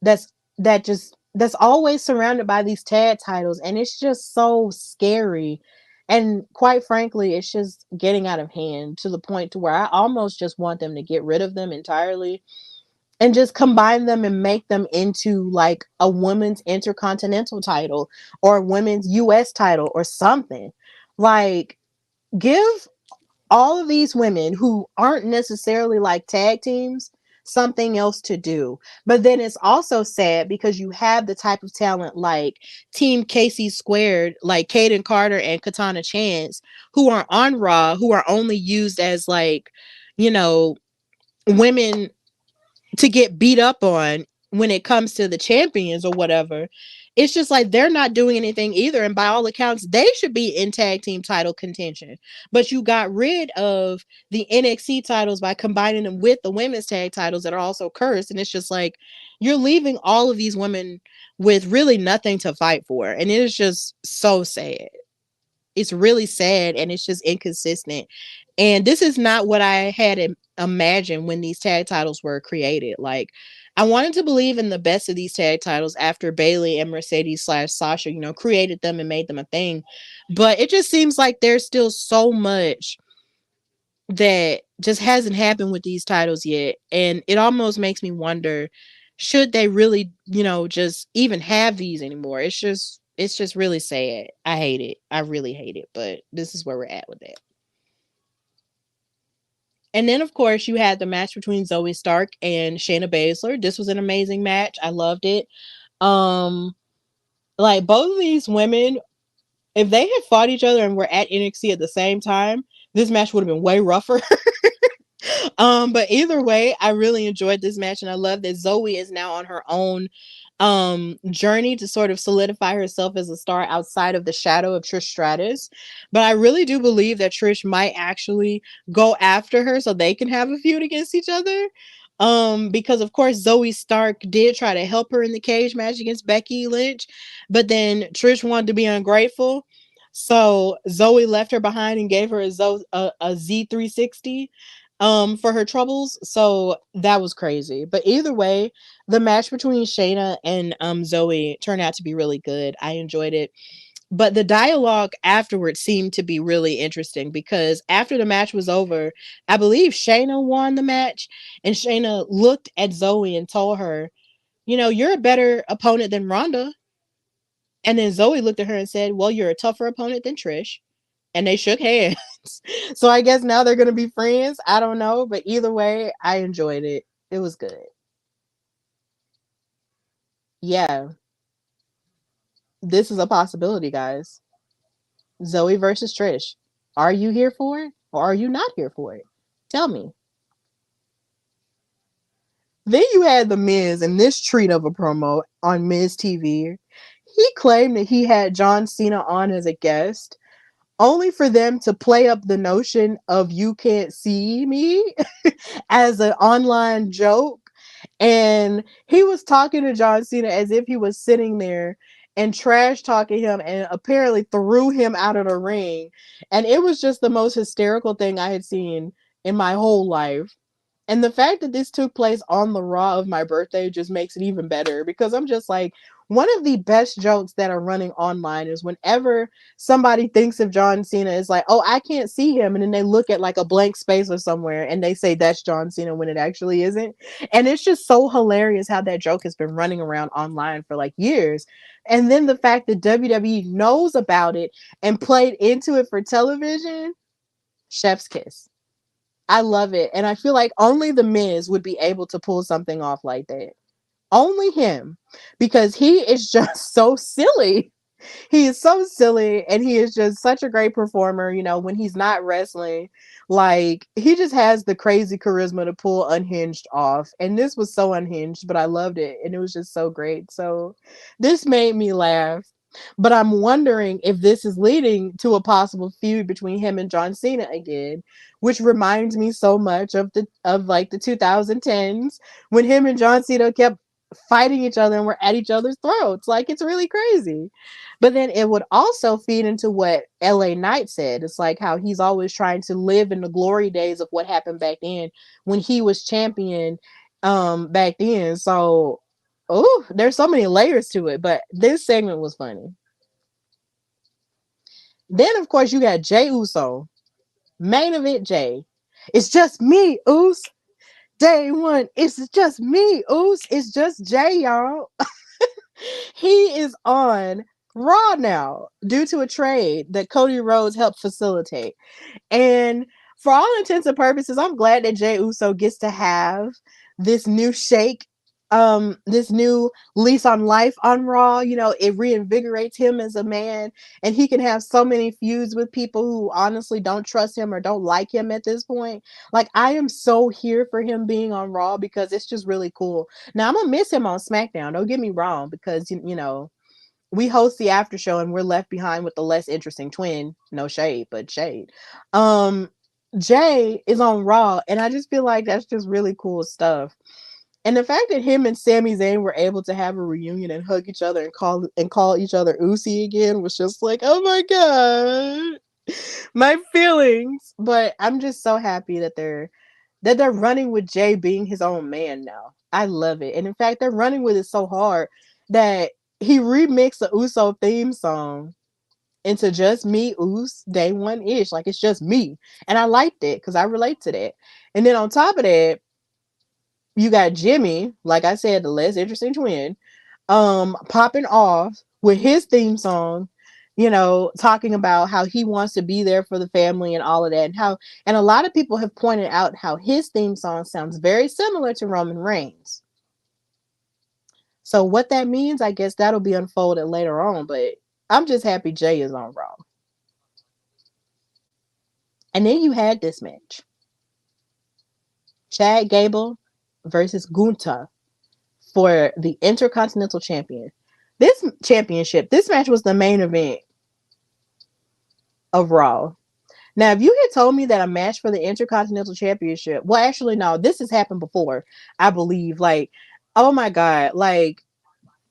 that's that's always surrounded by these tag titles, and it's just so scary. And quite frankly, it's just getting out of hand to the point to where I almost just want them to get rid of them entirely and just combine them and make them into like a women's intercontinental title or a women's US title or something. Like give all of these women who aren't necessarily like tag teams something else to do. But then it's also sad because you have the type of talent like Team Casey Squared, like Kaden Carter and Katana Chance, who are on Raw, who are only used as like, you know, women to get beat up on when it comes to the champions or whatever. It's just like they're not doing anything either. And by all accounts, they should be in tag team title contention. But you got rid of the NXT titles by combining them with the women's tag titles that are also cursed. And it's just like you're leaving all of these women with really nothing to fight for. And it is just so sad. It's really sad and it's just inconsistent. And this is not what I had imagined when these tag titles were created. Like, I wanted to believe in the best of these tag titles after Bayley and Mercedes slash Sasha, you know, created them and made them a thing. But it just seems like there's still so much that just hasn't happened with these titles yet. And it almost makes me wonder, should they really, you know, just even have these anymore? It's just really sad. I hate it. I really hate it. But this is where we're at with that. And then, of course, you had the match between Zoe Stark and Shayna Baszler. This was an amazing match. I loved it. Um, like both of these women, if they had fought each other and were at NXT at the same time, this match would have been way rougher. But either way, I really enjoyed this match, and I love that Zoe is now on her own journey to sort of solidify herself as a star outside of the shadow of Trish Stratus. But I really do believe that Trish might actually go after her so they can have a feud against each other. Because of course Zoe Stark did try to help her in the cage match against Becky Lynch, but then Trish wanted to be ungrateful. So Zoe left her behind and gave her a Z360 for her troubles. So that was crazy. But either way, the match between Shayna and Zoe turned out to be really good. I enjoyed it. But the dialogue afterwards seemed to be really interesting because after the match was over, I believe Shayna won the match, and Shayna looked at Zoe and told her, you know, you're a better opponent than Ronda. And then Zoe looked at her and said, well, you're a tougher opponent than Trish. And they shook hands. So I guess now they're going to be friends. I don't know. But either way, I enjoyed it. It was good. Yeah, this is a possibility, guys. Zoe versus Trish. Are you here for it or are you not here for it? Tell me. Then you had the Miz in this treat of a promo on Miz TV. He claimed that he had John Cena on as a guest, only for them to play up the notion of you can't see me as an online joke. And he was talking to John Cena as if he was sitting there and trash talking him and apparently threw him out of the ring. And it was just the most hysterical thing I had seen in my whole life. And the fact that this took place on the Raw of my birthday just makes it even better because I'm just like, one of the best jokes that are running online is whenever somebody thinks of John Cena, it's like, oh, I can't see him. And then they look at like a blank space or somewhere and they say that's John Cena when it actually isn't. And it's just so hilarious how that joke has been running around online for like years. And then the fact that WWE knows about it and played into it for television, chef's kiss. I love it. And I feel like only The Miz would be able to pull something off like that. Only him. Because he is just so silly. He is so silly and he is just such a great performer, when he's not wrestling. Like, he just has the crazy charisma to pull Unhinged off. And this was so unhinged, but I loved it and it was just so great. So this made me laugh. But I'm wondering if this is leading to a possible feud between him and John Cena again, which reminds me so much of like the 2010s when him and John Cena kept fighting each other and were at each other's throats. Like, it's really crazy. But then it would also feed into what LA Knight said. It's like how he's always trying to live in the glory days of what happened back then when he was champion back then. So, oh, there's so many layers to it, but this segment was funny. Then of course you got Jay Uso. Main event Jay. It's just me, Uso. Day one. It's just me, Uso. It's just Jay, y'all. He is on Raw now due to a trade that Cody Rhodes helped facilitate. And for all intents and purposes, I'm glad that Jey Uso gets to have this new shake, this new lease on life on Raw. It reinvigorates him as a man, and he can have so many feuds with people who honestly don't trust him or don't like him at this point. Like, I am so here for him being on Raw because it's just really cool. Now, I'm gonna miss him on SmackDown. Don't get me wrong, because we host the after show and we're left behind with the less interesting twin. No shade, but shade. Um, Jay is on Raw, and I just feel like that's just really cool stuff. And the fact that him and Sami Zayn were able to have a reunion and hug each other and call each other Usi again was just like, oh my god, my feelings. But I'm just so happy that they're running with Jay being his own man now. I love it. And in fact, they're running with it so hard that he remixed the Uso theme song into just me, day one ish. Like, it's just me. And I liked it because I relate to that. And then on top of that, you got Jimmy, like I said, the less interesting twin, popping off with his theme song, talking about how he wants to be there for the family and all of that. And a lot of people have pointed out how his theme song sounds very similar to Roman Reigns. So what that means, I guess that'll be unfolded later on, but I'm just happy Jay is on Raw. And then you had this match. Chad Gable versus Gunther for the Intercontinental Championship. This match was the main event of Raw. Now, if you had told me that a match for the Intercontinental Championship, well, actually, no, this has happened before, I believe. Like, oh my God. Like,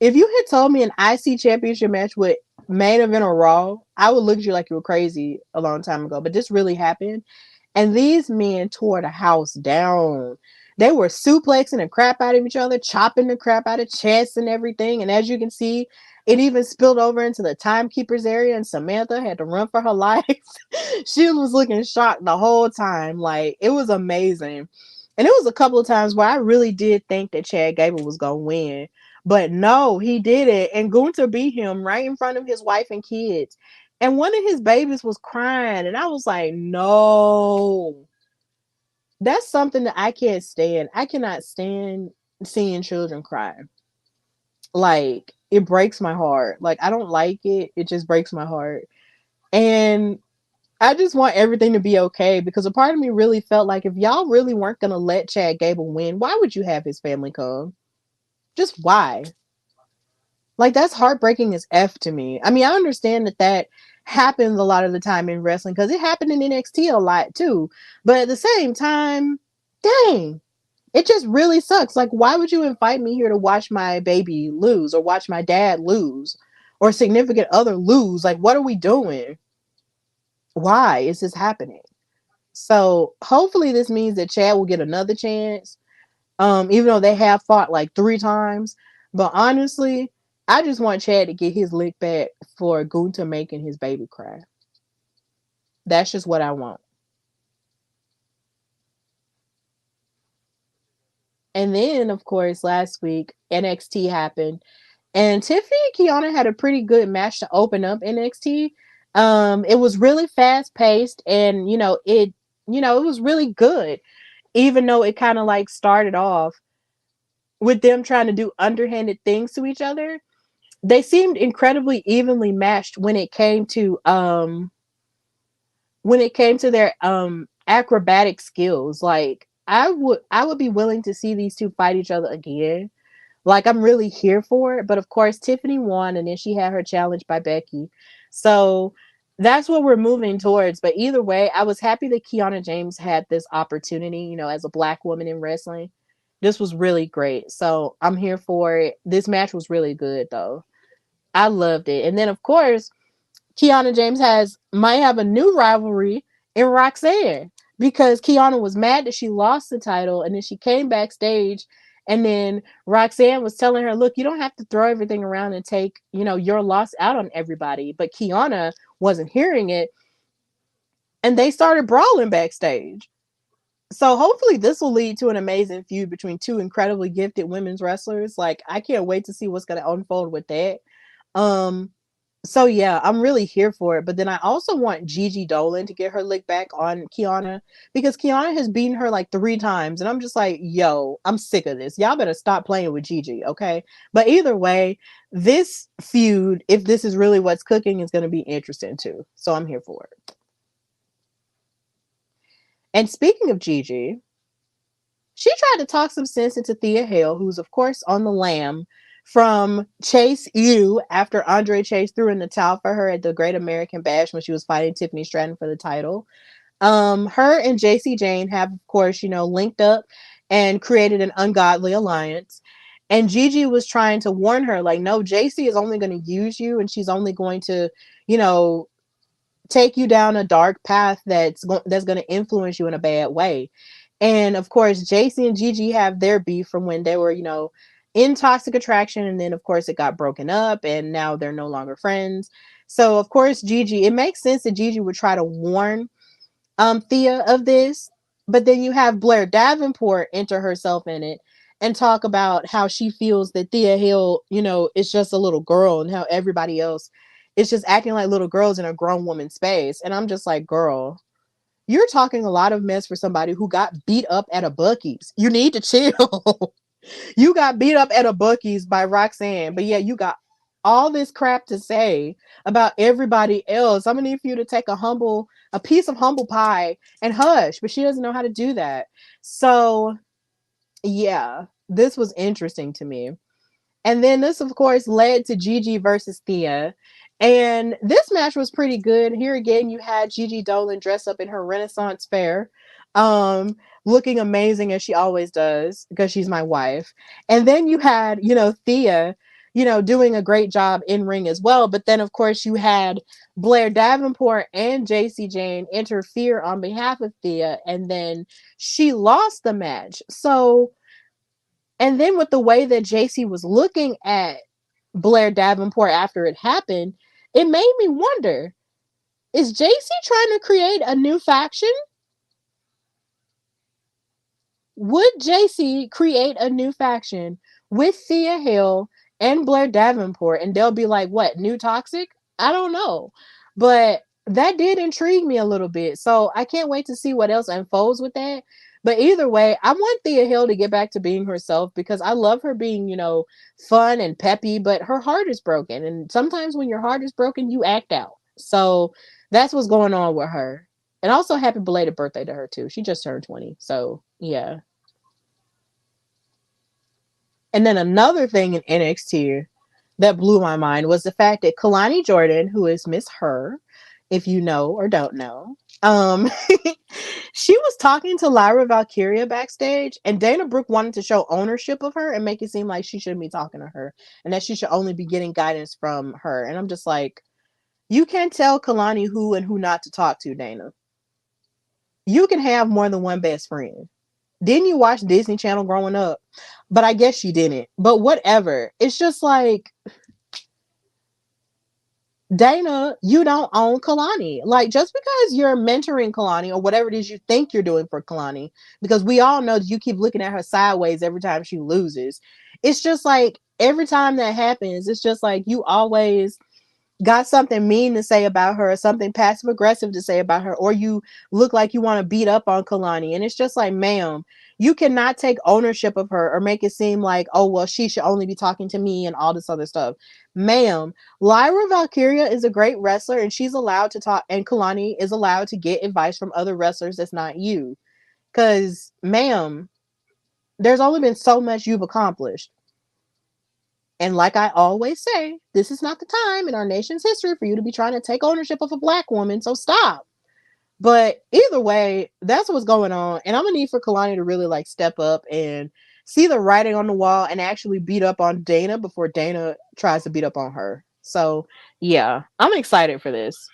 if you had told me an IC championship match with main event or Raw, I would look at you like you were crazy a long time ago. But this really happened. And these men tore the house down. They were suplexing the crap out of each other, chopping the crap out of chests and everything. And as you can see, it even spilled over into the timekeepers area, and Samantha had to run for her life. She was looking shocked the whole time. Like, it was amazing. And it was a couple of times where I really did think that Chad Gable was going to win. But no, he did it. And Gunther beat him right in front of his wife and kids. And one of his babies was crying. And I was like, no. That's something that I can't stand. I cannot stand seeing children cry. Like, it breaks my heart. Like, I don't like it. It just breaks my heart. And I just want everything to be okay, because a part of me really felt like if y'all really weren't going to let Chad Gable win, why would you have his family come? Just why? Like, that's heartbreaking as F to me. I mean, I understand that happens a lot of the time in wrestling because it happened in NXT a lot too. But at the same time, dang, it just really sucks. Like, why would you invite me here to watch my baby lose or watch my dad lose or significant other lose? Like, what are we doing? Why is this happening? So hopefully this means that Chad will get another chance. Even though they have fought like 3 times. But honestly, I just want Chad to get his lick back for Gunther making his baby cry. That's just what I want. And then, of course, last week, NXT happened. And Tiffany and Kiana had a pretty good match to open up NXT. It was really fast paced, and it was really good. Even though it kind of like started off with them trying to do underhanded things to each other. they seemed incredibly evenly matched when it came to their acrobatic skills. Like I would be willing to see these two fight each other again. Like I'm really here for it. But of course Tiffany won and then she had her challenge by Becky. So that's what we're moving towards. But either way, I was happy that Kiana James had this opportunity, as a black woman in wrestling. This was really great. So I'm here for it. This match was really good though. I loved it. And then of course, Kiana James might have a new rivalry in Roxanne because Kiana was mad that she lost the title and then she came backstage and then Roxanne was telling her, "Look, you don't have to throw everything around and take, your loss out on everybody." But Kiana wasn't hearing it and they started brawling backstage. So hopefully this will lead to an amazing feud between two incredibly gifted women's wrestlers. Like I can't wait to see what's going to unfold with that. Um so yeah, I'm really here for it. But then I also want Gigi Dolan to get her lick back on Kiana because Kiana has beaten her like 3 times, and I'm just like, yo, I'm sick of this. Y'all better stop playing with Gigi, okay? But either way, this feud, if this is really what's cooking, is going to be interesting too. So I'm here for it. And speaking of Gigi, she tried to talk some sense into Thea Hale, who's of course on the lam from Chase U after Andre Chase threw in the towel for her at the Great American Bash when she was fighting Tiffany Stratton for the title. Her and JC Jane have, of course, linked up and created an ungodly alliance. And Gigi was trying to warn her, like, no, JC is only going to use you and she's only going to, you know, take you down a dark path that's going to influence you in a bad way. And of course, JC and Gigi have their beef from when they were, in Toxic Attraction, and then of course it got broken up, and now they're no longer friends. So of course, Gigi, it makes sense that Gigi would try to warn Thea of this, but then you have Blair Davenport enter herself in it and talk about how she feels that Thea Hill, is just a little girl and how everybody else is just acting like little girls in a grown woman space. And I'm just like, girl, you're talking a lot of mess for somebody who got beat up at a Buc-ee's. You need to chill. You got beat up at a Buc-ee's by Roxanne, but yeah, you got all this crap to say about everybody else. I'm gonna need for you to take a piece of humble pie and hush, but she doesn't know how to do that. So yeah, this was interesting to me. And then this, of course, led to Gigi versus Thea. And this match was pretty good. Here again, you had Gigi Dolan dress up in her Renaissance fair, um, looking amazing as she always does because she's my wife. And then you had, Thea, doing a great job in ring as well. But then, of course, you had Blair Davenport and JC Jane interfere on behalf of Thea. And then she lost the match. So, and then with the way that JC was looking at Blair Davenport after it happened, it made me wonder, is JC trying to create a new faction? Would JC create a new faction with Thea Hill and Blair Davenport and they'll be like, what, new toxic? I don't know. But that did intrigue me a little bit. So I can't wait to see what else unfolds with that. But either way, I want Thea Hill to get back to being herself because I love her being, fun and peppy, but her heart is broken. And sometimes when your heart is broken, you act out. So that's what's going on with her. And also happy belated birthday to her too. She just turned 20. So yeah. And then another thing in NXT that blew my mind was the fact that Kalani Jordan, who is Miss Her, if you know or don't know, she was talking to Lyra Valkyria backstage, and Dana Brooke wanted to show ownership of her and make it seem like she shouldn't be talking to her and that she should only be getting guidance from her. And I'm just like, you can't tell Kalani who and who not to talk to, Dana. You can have more than one best friend. Didn't you watch Disney Channel growing up? But I guess she didn't. But whatever. It's just like, Dana, you don't own Kalani. Like, just because you're mentoring Kalani or whatever it is you think you're doing for Kalani, because we all know that you keep looking at her sideways every time she loses. It's just like every time that happens, it's just like you always got something mean to say about her, or something passive aggressive to say about her, or you look like you want to beat up on Kalani. And it's just like, ma'am, you cannot take ownership of her or make it seem like, oh, well, she should only be talking to me and all this other stuff. Ma'am, Lyra Valkyria is a great wrestler and she's allowed to talk, and Kalani is allowed to get advice from other wrestlers that's not you. Because, ma'am, there's only been so much you've accomplished. And like I always say, this is not the time in our nation's history for you to be trying to take ownership of a black woman. So stop. But either way, that's what's going on. And I'm gonna need for Kalani to really like step up and see the writing on the wall and actually beat up on Dana before Dana tries to beat up on her. So yeah, I'm excited for this.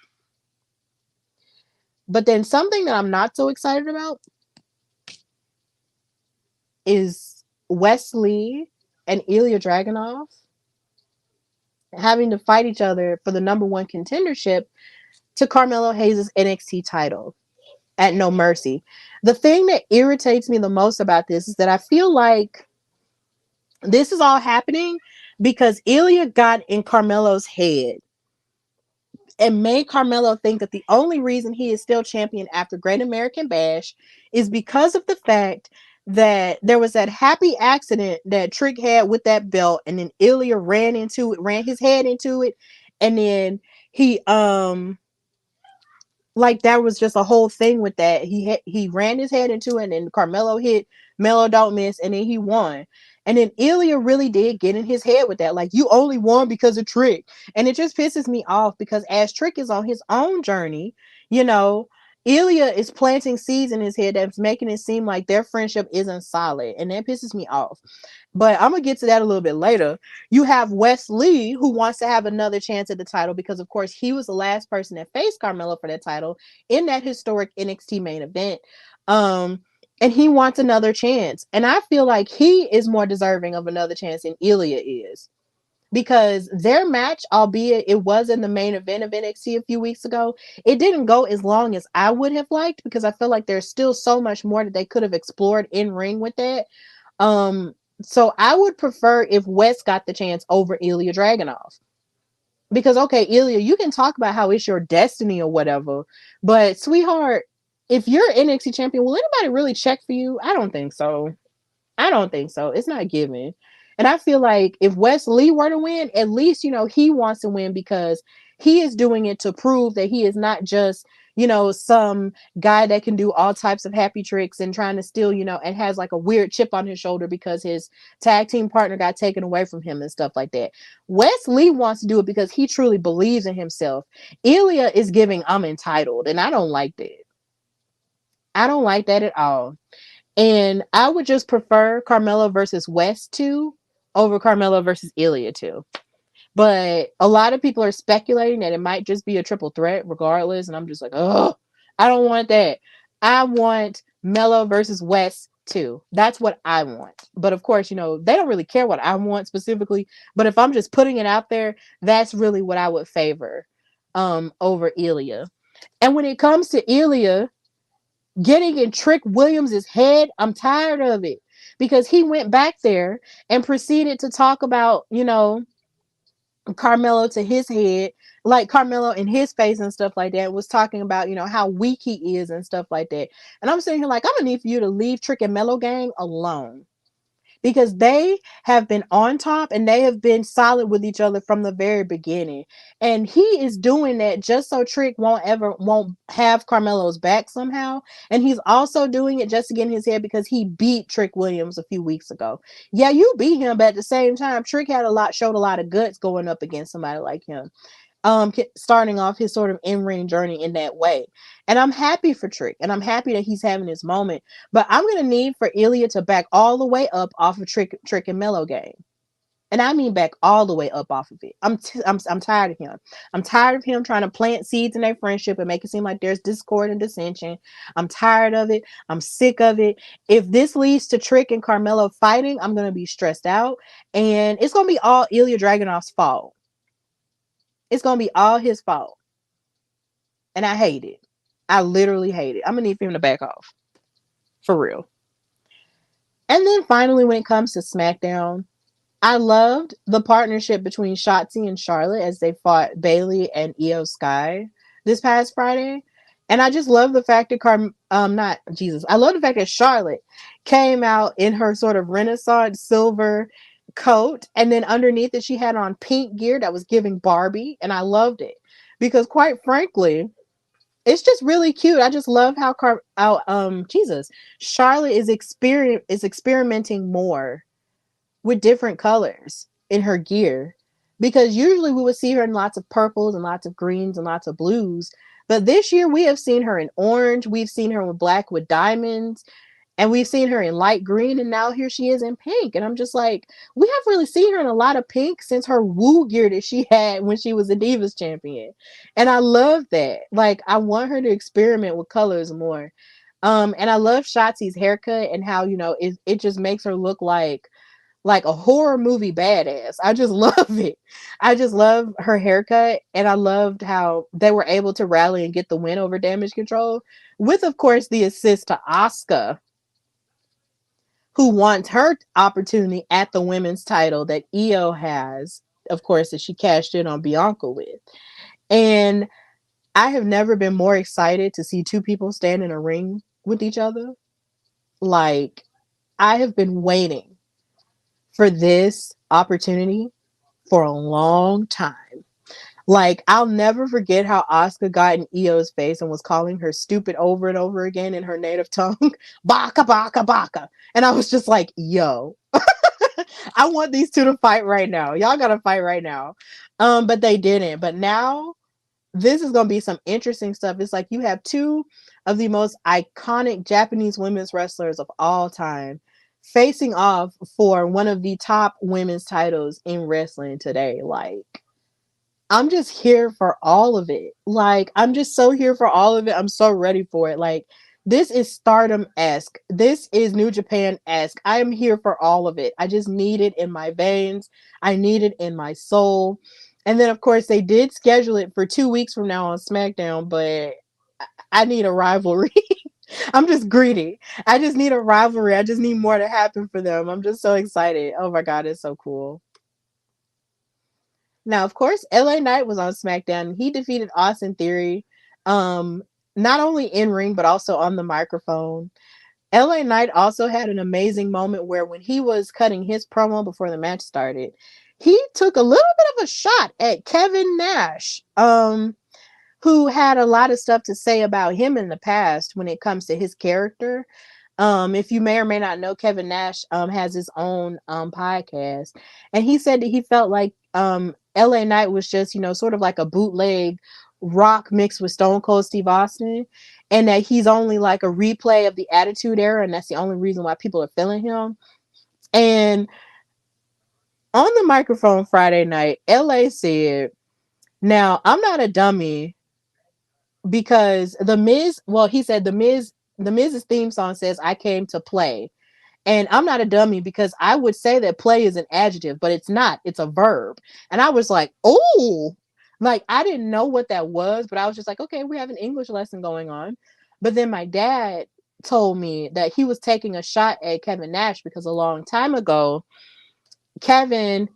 But then something that I'm not so excited about is Wesley and Ilya Dragunov having to fight each other for the number one contendership to Carmelo Hayes' NXT title at No Mercy. The thing that irritates me the most about this is that I feel like this is all happening because Ilya got in Carmelo's head and made Carmelo think that the only reason he is still champion after Great American Bash is because of the fact that there was that happy accident that Trick had with that belt, and then Ilya ran his head into it, and then he like that was just a whole thing with that. He ran his head into it, and then Carmelo hit Melo don't miss, and then he won. And then Ilya really did get in his head with that. Like, you only won because of Trick. And it just pisses me off because as Trick is on his own journey, you know, Ilya is planting seeds in his head that's making it seem like their friendship isn't solid. And that pisses me off. But I'm gonna get to that a little bit later. You have Wes Lee, who wants to have another chance at the title because, of course, he was the last person that faced Carmelo for that title in that historic NXT main event. Um, and he wants another chance. And I feel like he is more deserving of another chance than Ilya is. Because their match, albeit it was in the main event of NXT a few weeks ago, it didn't go as long as I would have liked because I feel like there's still so much more that they could have explored in ring with that. Um, so I would prefer if West got the chance over Ilya Dragunov. Because okay, Ilya, you can talk about how it's your destiny or whatever, but sweetheart, if you're NXT champion, will anybody really check for you? I don't think so. I don't think so. It's not given. And I feel like if Wes Lee were to win, at least, he wants to win because he is doing it to prove that he is not just, some guy that can do all types of happy tricks and trying to steal, and has like a weird chip on his shoulder because his tag team partner got taken away from him and stuff like that. Wes Lee wants to do it because he truly believes in himself. Ilya is giving, I'm entitled, and I don't like that. I don't like that at all. And I would just prefer Carmelo versus West 2 over Carmelo versus Ilya 2. But a lot of people are speculating that it might just be a triple threat regardless. And I'm just like, oh, I don't want that. I want Melo versus West 2. That's what I want. But of course, they don't really care what I want specifically. But if I'm just putting it out there, that's really what I would favor over Ilya. And when it comes to Ilya, getting in Trick Williams's head, I'm tired of it because he went back there and proceeded to talk about, Carmelo to his head, like Carmelo in his face and stuff like that, was talking about, how weak he is and stuff like that. And I'm sitting here like, I'm gonna need for you to leave Trick and Melo gang alone because they have been on top and they have been solid with each other from the very beginning. And he is doing that just so Trick won't have Carmelo's back somehow. And he's also doing it just to get in his head because he beat Trick Williams a few weeks ago. Yeah, you beat him, but at the same time, Trick showed a lot of guts going up against somebody like him, starting off his sort of in-ring journey in that way. And I'm happy for Trick, and I'm happy that he's having his moment. But I'm gonna need for Ilya to back all the way up off of Trick and Melo game. And I mean back all the way up off of it. I'm tired of him. I'm tired of him trying to plant seeds in their friendship and make it seem like there's discord and dissension. I'm tired of it. I'm sick of it. If this leads to Trick and Carmelo fighting, I'm gonna be stressed out, and it's gonna be all Ilya Dragunov's fault. It's gonna be all his fault. And I hate it. I literally hate it. I'm gonna need for him to back off. For real. And then finally, when it comes to SmackDown, I loved the partnership between Shotzi and Charlotte as they fought Bailey and Io Sky this past Friday. And I just love the fact that not Jesus. I love the fact that Charlotte came out in her sort of Renaissance silver coat, and then underneath it she had on pink gear that was giving Barbie, and I loved it because, quite frankly, it's just really cute. I just love how Jesus Charlotte is experimenting more with different colors in her gear, because usually we would see her in lots of purples and lots of greens and lots of blues, but this year we have seen her in orange, we've seen her with black with diamonds, and we've seen her in light green, and now here she is in pink. And I'm just like, we have really seen her in a lot of pink since her woo gear that she had when she was the Divas champion. And I love that. Like, I want her to experiment with colors more. And I love Shotzi's haircut and how, it just makes her look like a horror movie badass. I just love it. I just love her haircut, and I loved how they were able to rally and get the win over Damage Control, with, of course, the assist to Asuka, who wants her opportunity at the women's title that Io has, of course, that she cashed in on Bianca with. And I have never been more excited to see two people stand in a ring with each other. Like, I have been waiting for this opportunity for a long time. Like, I'll never forget how Asuka got in Io's face and was calling her stupid over and over again in her native tongue. Baka, baka, baka. And I was just like, yo, I want these two to fight right now. Y'all gotta fight right now. But they didn't. But now this is gonna be some interesting stuff. It's like you have two of the most iconic Japanese women's wrestlers of all time facing off for one of the top women's titles in wrestling today. Like, I'm just here for all of it. Like, I'm just so here for all of it. I'm so ready for it. Like, this is Stardom-esque. This is New Japan-esque. I am here for all of it. I just need it in my veins. I need it in my soul. And then, of course, they did schedule it for 2 weeks from now on SmackDown, but I need a rivalry. I'm just greedy. I just need a rivalry. I just need more to happen for them. I'm just so excited. Oh my God, it's so cool. Now, of course, LA Knight was on SmackDown and he defeated Austin Theory, um, not only in ring, but also on the microphone. LA Knight also had an amazing moment where, when he was cutting his promo before the match started, he took a little bit of a shot at Kevin Nash, who had a lot of stuff to say about him in the past when it comes to his character. If you may or may not know, Kevin Nash has his own podcast, and he said that he felt like LA Knight was just, sort of like a bootleg Rock mixed with Stone Cold Steve Austin, and that he's only like a replay of the Attitude Era, and that's the only reason why people are feeling him. And on the microphone Friday night, LA said, "Now, I'm not a dummy, because the Miz, well, he said the Miz's theme song says I came to play. And I'm not a dummy, because I would say that play is an adjective, but it's not. It's a verb." And I was like, oh, like, I didn't know what that was, but I was just like, okay, we have an English lesson going on. But then my dad told me that he was taking a shot at Kevin Nash because a long time ago, Kevin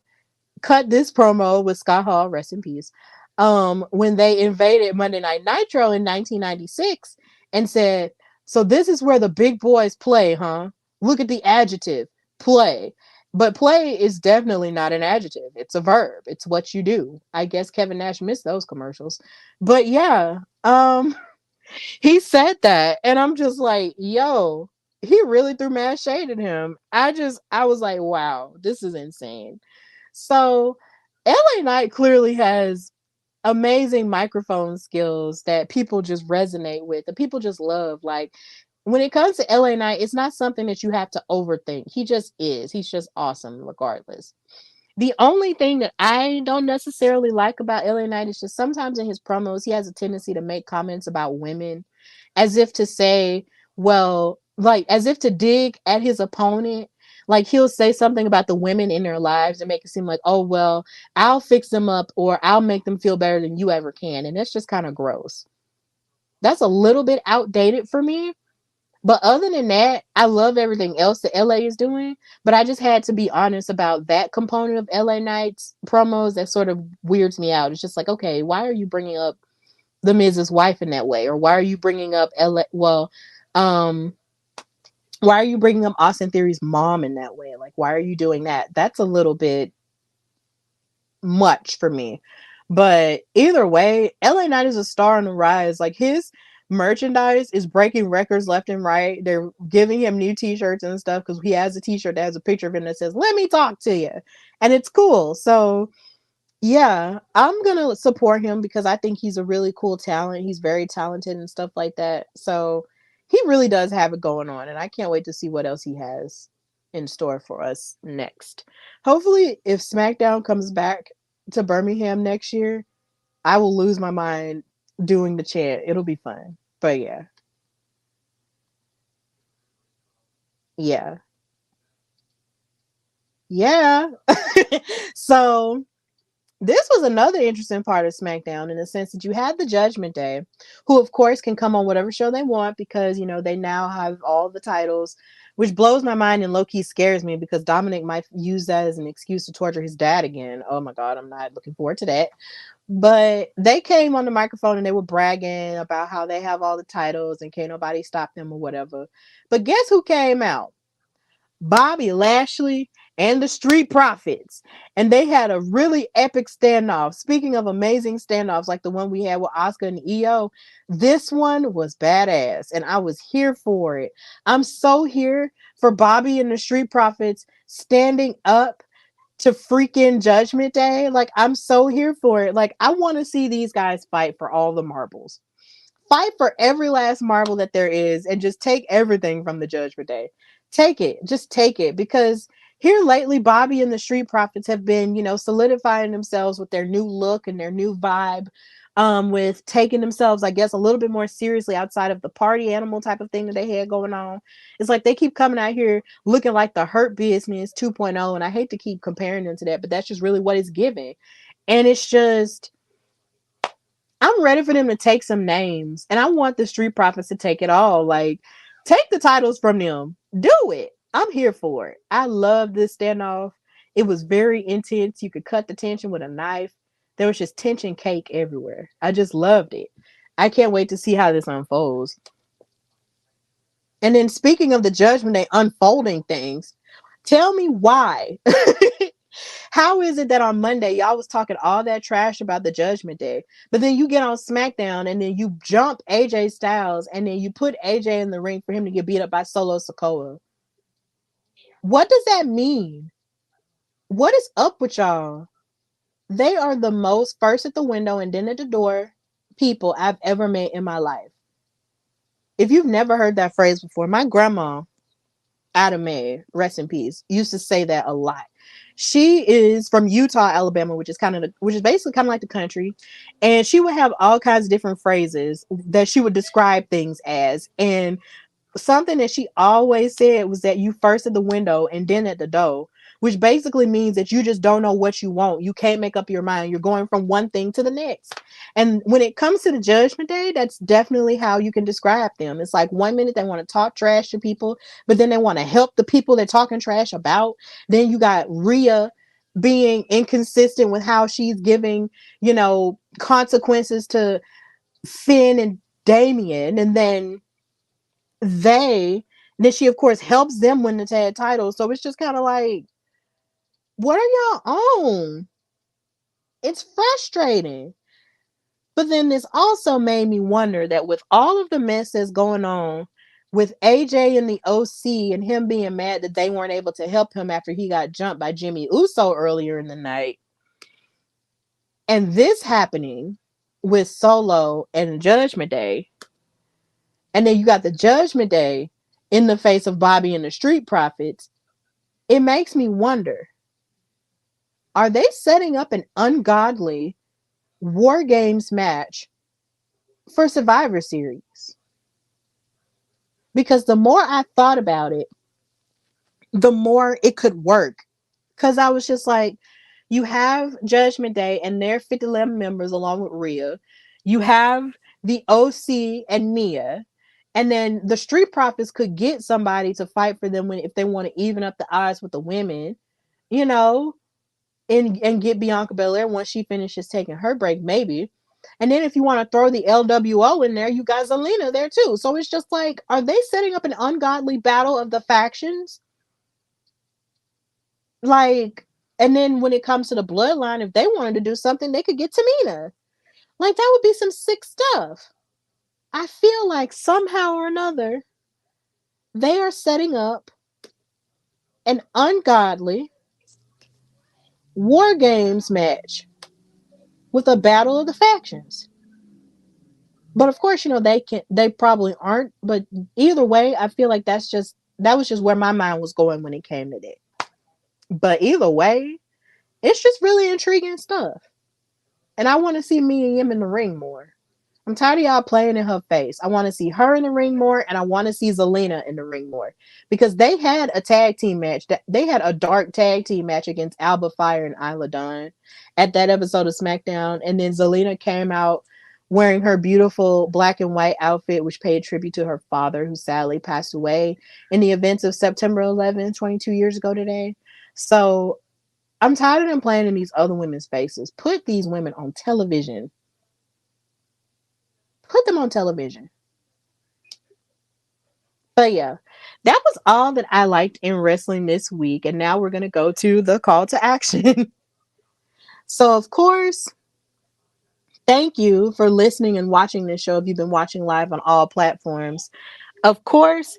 cut this promo with Scott Hall, rest in peace, when they invaded Monday Night Nitro in 1996, and said, "So this is where the big boys play, huh? Look at the adjective, play." But play is definitely not an adjective. It's a verb. It's what you do. I guess Kevin Nash missed those commercials. But yeah, he said that, and I'm just like, yo, he really threw mad shade at him. I was like, wow, this is insane. So LA Knight clearly has amazing microphone skills that people just resonate with, that people just love. Like, when it comes to LA Knight, it's not something that you have to overthink. He just is. He's just awesome regardless. The only thing that I don't necessarily like about LA Knight is just sometimes in his promos, he has a tendency to make comments about women as if to say, well, like, as if to dig at his opponent. Like, he'll say something about the women in their lives and make it seem like, oh, well, I'll fix them up, or I'll make them feel better than you ever can. And that's just kind of gross. That's a little bit outdated for me. But other than that, I love everything else that LA is doing. But I just had to be honest about that component of LA Knight's promos that sort of weirds me out. It's just like, okay, why are you bringing up the Miz's wife in that way, or why are you bringing up LA? Well, um, why are you bringing up Austin Theory's mom in that way? Like, why are you doing that? That's a little bit much for me. But either way, LA Knight is a star on the rise. Like his merchandise is breaking records left and right. They're giving him new t-shirts and stuff because he has a t-shirt that has a picture of him that says, "Let me talk to you." And it's cool. So yeah, I'm gonna support him because I think he's a really cool talent. He's very talented and stuff like that. So he really does have it going on, and I can't wait to see what else he has in store for us next. Hopefully, if SmackDown comes back to Birmingham next year, I will lose my mind doing the chant. It'll be fun. But yeah, yeah, yeah. So this was another interesting part of SmackDown in the sense that you had the Judgment Day, who of course can come on whatever show they want because they now have all the titles, which blows my mind and low key scares me because Dominic might use that as an excuse to torture his dad again. Oh my god, I'm not looking forward to that. But they came on the microphone and they were bragging about how they have all the titles and can't nobody stop them or whatever. But guess who came out? Bobby Lashley and the Street Profits. And they had a really epic standoff. Speaking of amazing standoffs, like the one we had with Oscar and EO, this one was badass. And I was here for it. I'm so here for Bobby and the Street Profits standing up to freaking Judgment Day. Like, I'm so here for it. Like, I want to see these guys fight for all the marbles. Fight for every last marble that there is and just take everything from the Judgment Day. Take it. Just take it. Because here lately, Bobby and the Street Profits have been, solidifying themselves with their new look and their new vibe. With taking themselves, I guess, a little bit more seriously outside of the party animal type of thing that they had going on. It's like they keep coming out here looking like the Hurt Business 2.0, and I hate to keep comparing them to that, but that's just really what it's giving. And it's just, I'm ready for them to take some names, and I want the Street Profits to take it all. Like, take the titles from them. Do it. I'm here for it. I love this standoff. It was very intense. You could cut the tension with a knife. There was just tension cake everywhere. I just loved it. I can't wait to see how this unfolds. And then, speaking of the Judgment Day unfolding things, tell me why. How is it that on Monday y'all was talking all that trash about the Judgment Day, but then you get on SmackDown and then you jump AJ Styles and then you put AJ in the ring for him to get beat up by Solo Sikoa? What does that mean? What is up with y'all? They are the most first at the window and then at the door people I've ever met in my life. If you've never heard that phrase before, my grandma, Ada Mae, rest in peace, used to say that a lot. She is from Utah, Alabama, which is basically kind of like the country, and she would have all kinds of different phrases that she would describe things as. And something that she always said was that you first at the window and then at the door, which basically means that you just don't know what you want. You can't make up your mind. You're going from one thing to the next. And when it comes to the Judgment Day, that's definitely how you can describe them. It's like 1 minute they want to talk trash to people, but then they want to help the people they're talking trash about. Then you got Rhea being inconsistent with how she's giving, consequences to Finn and Damien. And they then she of course helps them win the tag title. So it's just kind of like, what are y'all on? It's frustrating. But then this also made me wonder that with all of the mess that's going on with AJ and the OC and him being mad that they weren't able to help him after he got jumped by Jimmy Uso earlier in the night, and this happening with Solo and Judgment Day, and then you got the Judgment Day in the face of Bobby and the Street Profits, it makes me wonder, are they setting up an ungodly War Games match for Survivor Series? Because the more I thought about it, the more it could work. Because I was just like, you have Judgment Day and their 50 members along with Rhea. You have the OC and Mia. And then the Street Profits could get somebody to fight for them when if they want to even up the odds with the women, you know, and get Bianca Belair once she finishes taking her break, maybe. And then if you want to throw the LWO in there, you got Zelina there too. So it's just like, are they setting up an ungodly battle of the factions? Like, and then when it comes to the bloodline, if they wanted to do something, they could get Tamina. Like, that would be some sick stuff. I feel like somehow or another, they are setting up an ungodly War Games match with a battle of the factions. But of course, they probably aren't. But either way, I feel like that was just where my mind was going when it came to that. But either way, it's just really intriguing stuff. And I want to see Mia Yim in the ring more. I'm tired of y'all playing in her face. I want to see her in the ring more, and I want to see Zelina in the ring more because they had a tag team match. They had a dark tag team match against Alba Fire and Isla Dawn at that episode of SmackDown, and then Zelina came out wearing her beautiful black and white outfit, which paid tribute to her father, who sadly passed away in the events of September 11th, 22 years ago today. So I'm tired of them playing in these other women's faces. Put these women on television. Put them on television. But yeah, that was all that I liked in wrestling this week. And now we're going to go to the call to action. So, of course, thank you for listening and watching this show if you've been watching live on all platforms. Of course,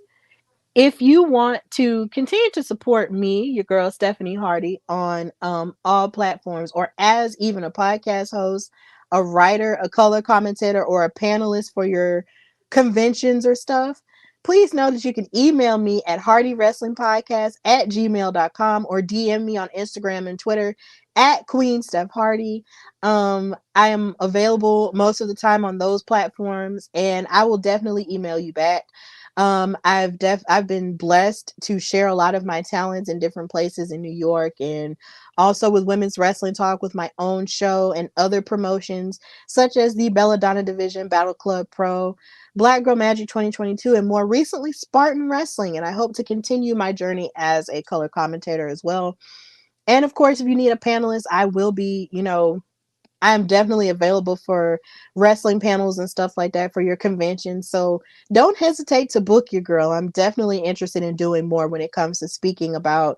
if you want to continue to support me, your girl Stephanie Hardy, on all platforms, or as even a podcast host, a writer, a color commentator, or a panelist for your conventions or stuff, please know that you can email me at hardywrestlingpodcast@gmail.com or DM me on Instagram and Twitter at Queen Steph Hardy. I am available most of the time on those platforms, and I will definitely email you back. I've been blessed to share a lot of my talents in different places in New York, and also with Women's Wrestling Talk with my own show and other promotions such as the Belladonna Division, Battle Club Pro, Black Girl Magic 2022, and more recently Spartan Wrestling. And I hope to continue my journey as a color commentator as well. And of course, if you need a panelist, I will be, I'm definitely available for wrestling panels and stuff like that for your convention. So don't hesitate to book your girl. I'm definitely interested in doing more when it comes to speaking about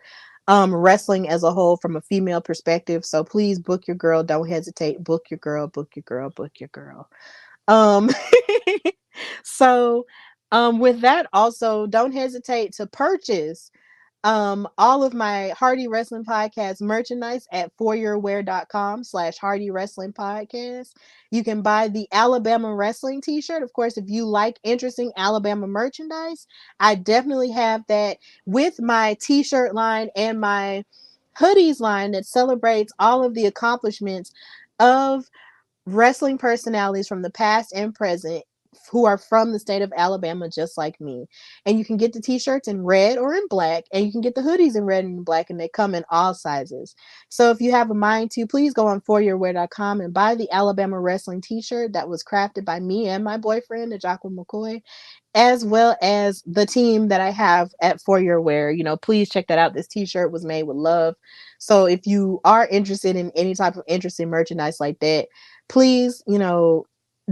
wrestling as a whole from a female perspective. So please book your girl. Don't hesitate. Book your girl, book your girl, book your girl. Um, so with that, also don't hesitate to purchase all of my Hardy Wrestling Podcast merchandise at foryourwear.com/Hardy Wrestling Podcast. You can buy the Alabama Wrestling t-shirt. Of course, if you like interesting Alabama merchandise, I definitely have that with my t-shirt line and my hoodies line that celebrates all of the accomplishments of wrestling personalities from the past and present who are from the state of Alabama, just like me. And you can get the t-shirts in red or in black, and you can get the hoodies in red and black, and they come in all sizes. So if you have a mind to, please go on foryourwear.com and buy the Alabama Wrestling t-shirt that was crafted by me and my boyfriend, Jacqueline McCoy, as well as the team that I have at For Your Wear. Please check that out. This t-shirt was made with love. So if you are interested in any type of interesting merchandise like that, please,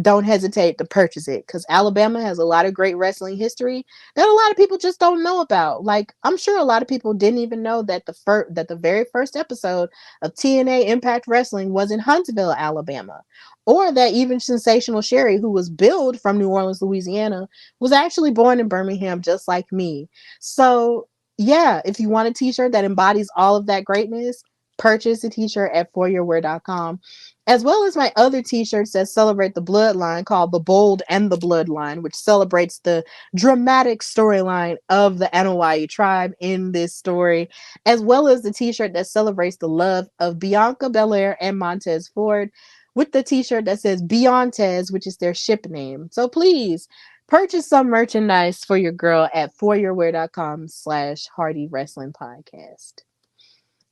don't hesitate to purchase it, because Alabama has a lot of great wrestling history that a lot of people just don't know about. Like, I'm sure a lot of people didn't even know that the very first episode of TNA Impact Wrestling was in Huntsville, Alabama, or that even Sensational Sherry, who was billed from New Orleans, Louisiana, was actually born in Birmingham, just like me. So yeah, if you want a t-shirt that embodies all of that greatness, purchase a t-shirt at foryourwear.com, as well as my other t-shirts that celebrate the bloodline, called The Bold and the Bloodline, which celebrates the dramatic storyline of the Anoa'i tribe in this story, as well as the t-shirt that celebrates the love of Bianca Belair and Montez Ford, with the t-shirt that says Beyonces, which is their ship name. So please purchase some merchandise for your girl at foryourwear.com/Hardy Wrestling Podcast.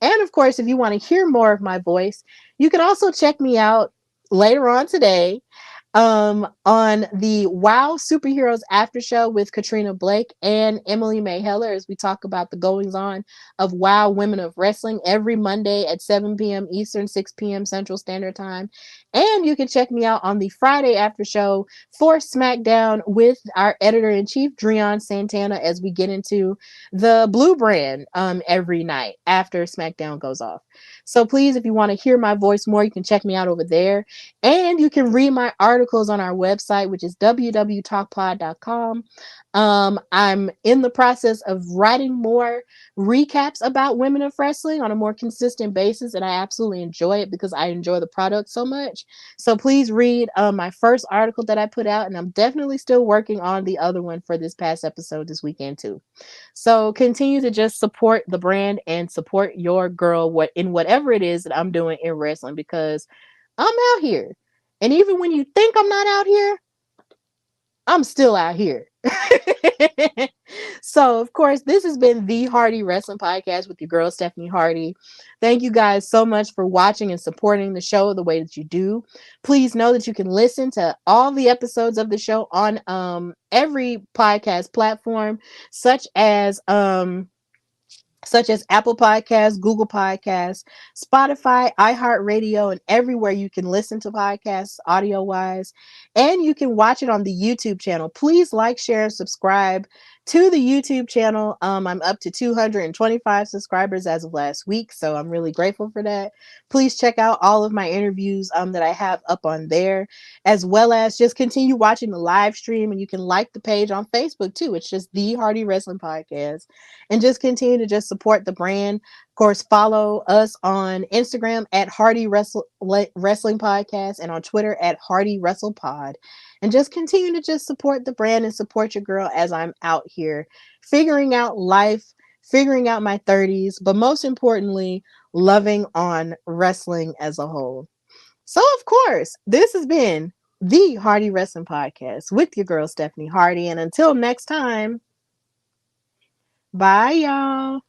And of course, if you want to hear more of my voice, you can also check me out later on today on the WOW Superheroes After Show with Katrina Blake and Emily May Heller as we talk about the goings on of WOW Women of Wrestling every Monday at 7 p.m. Eastern, 6 p.m. Central Standard Time. And you can check me out on the Friday After Show for SmackDown with our editor in chief, Dreon Santana, as we get into the Blue Brand every night after SmackDown goes off. So please, if you want to hear my voice more, you can check me out over there. And you can read my articles on our website, which is www.talkpod.com. I'm in the process of writing more recaps about Women of Wrestling on a more consistent basis, and I absolutely enjoy it because I enjoy the product so much. So please read my first article that I put out, and I'm definitely still working on the other one for this past episode this weekend too. So continue to just support the brand and support your girl in whatever it is that I'm doing in wrestling because I'm out here. And even when you think I'm not out here, I'm still out here. So, of course, this has been the Hardy Wrestling Podcast with your girl, Stephanie Hardy. Thank you guys so much for watching and supporting the show the way that you do. Please know that you can listen to all the episodes of the show on every podcast platform, such as Apple Podcasts, Google Podcasts, Spotify, iHeartRadio, and everywhere you can listen to podcasts audio wise. And you can watch it on the YouTube channel. Please like, share, and subscribe to the YouTube channel. I'm up to 225 subscribers as of last week, so I'm really grateful for that. Please check out all of my interviews that I have up on there, as well as just continue watching the live stream. And you can like the page on Facebook too. It's just the Hardy Wrestling Podcast. And just continue to just support the brand. Of course, follow us on Instagram at Wrestling Podcast and on Twitter at Hardy Wrestle Pod. And just continue to just support the brand and support your girl as I'm out here figuring out life, figuring out my 30s, but most importantly, loving on wrestling as a whole. So, of course, this has been the Hardy Wrestling Podcast with your girl, Stephanie Hardy. And until next time, bye, y'all.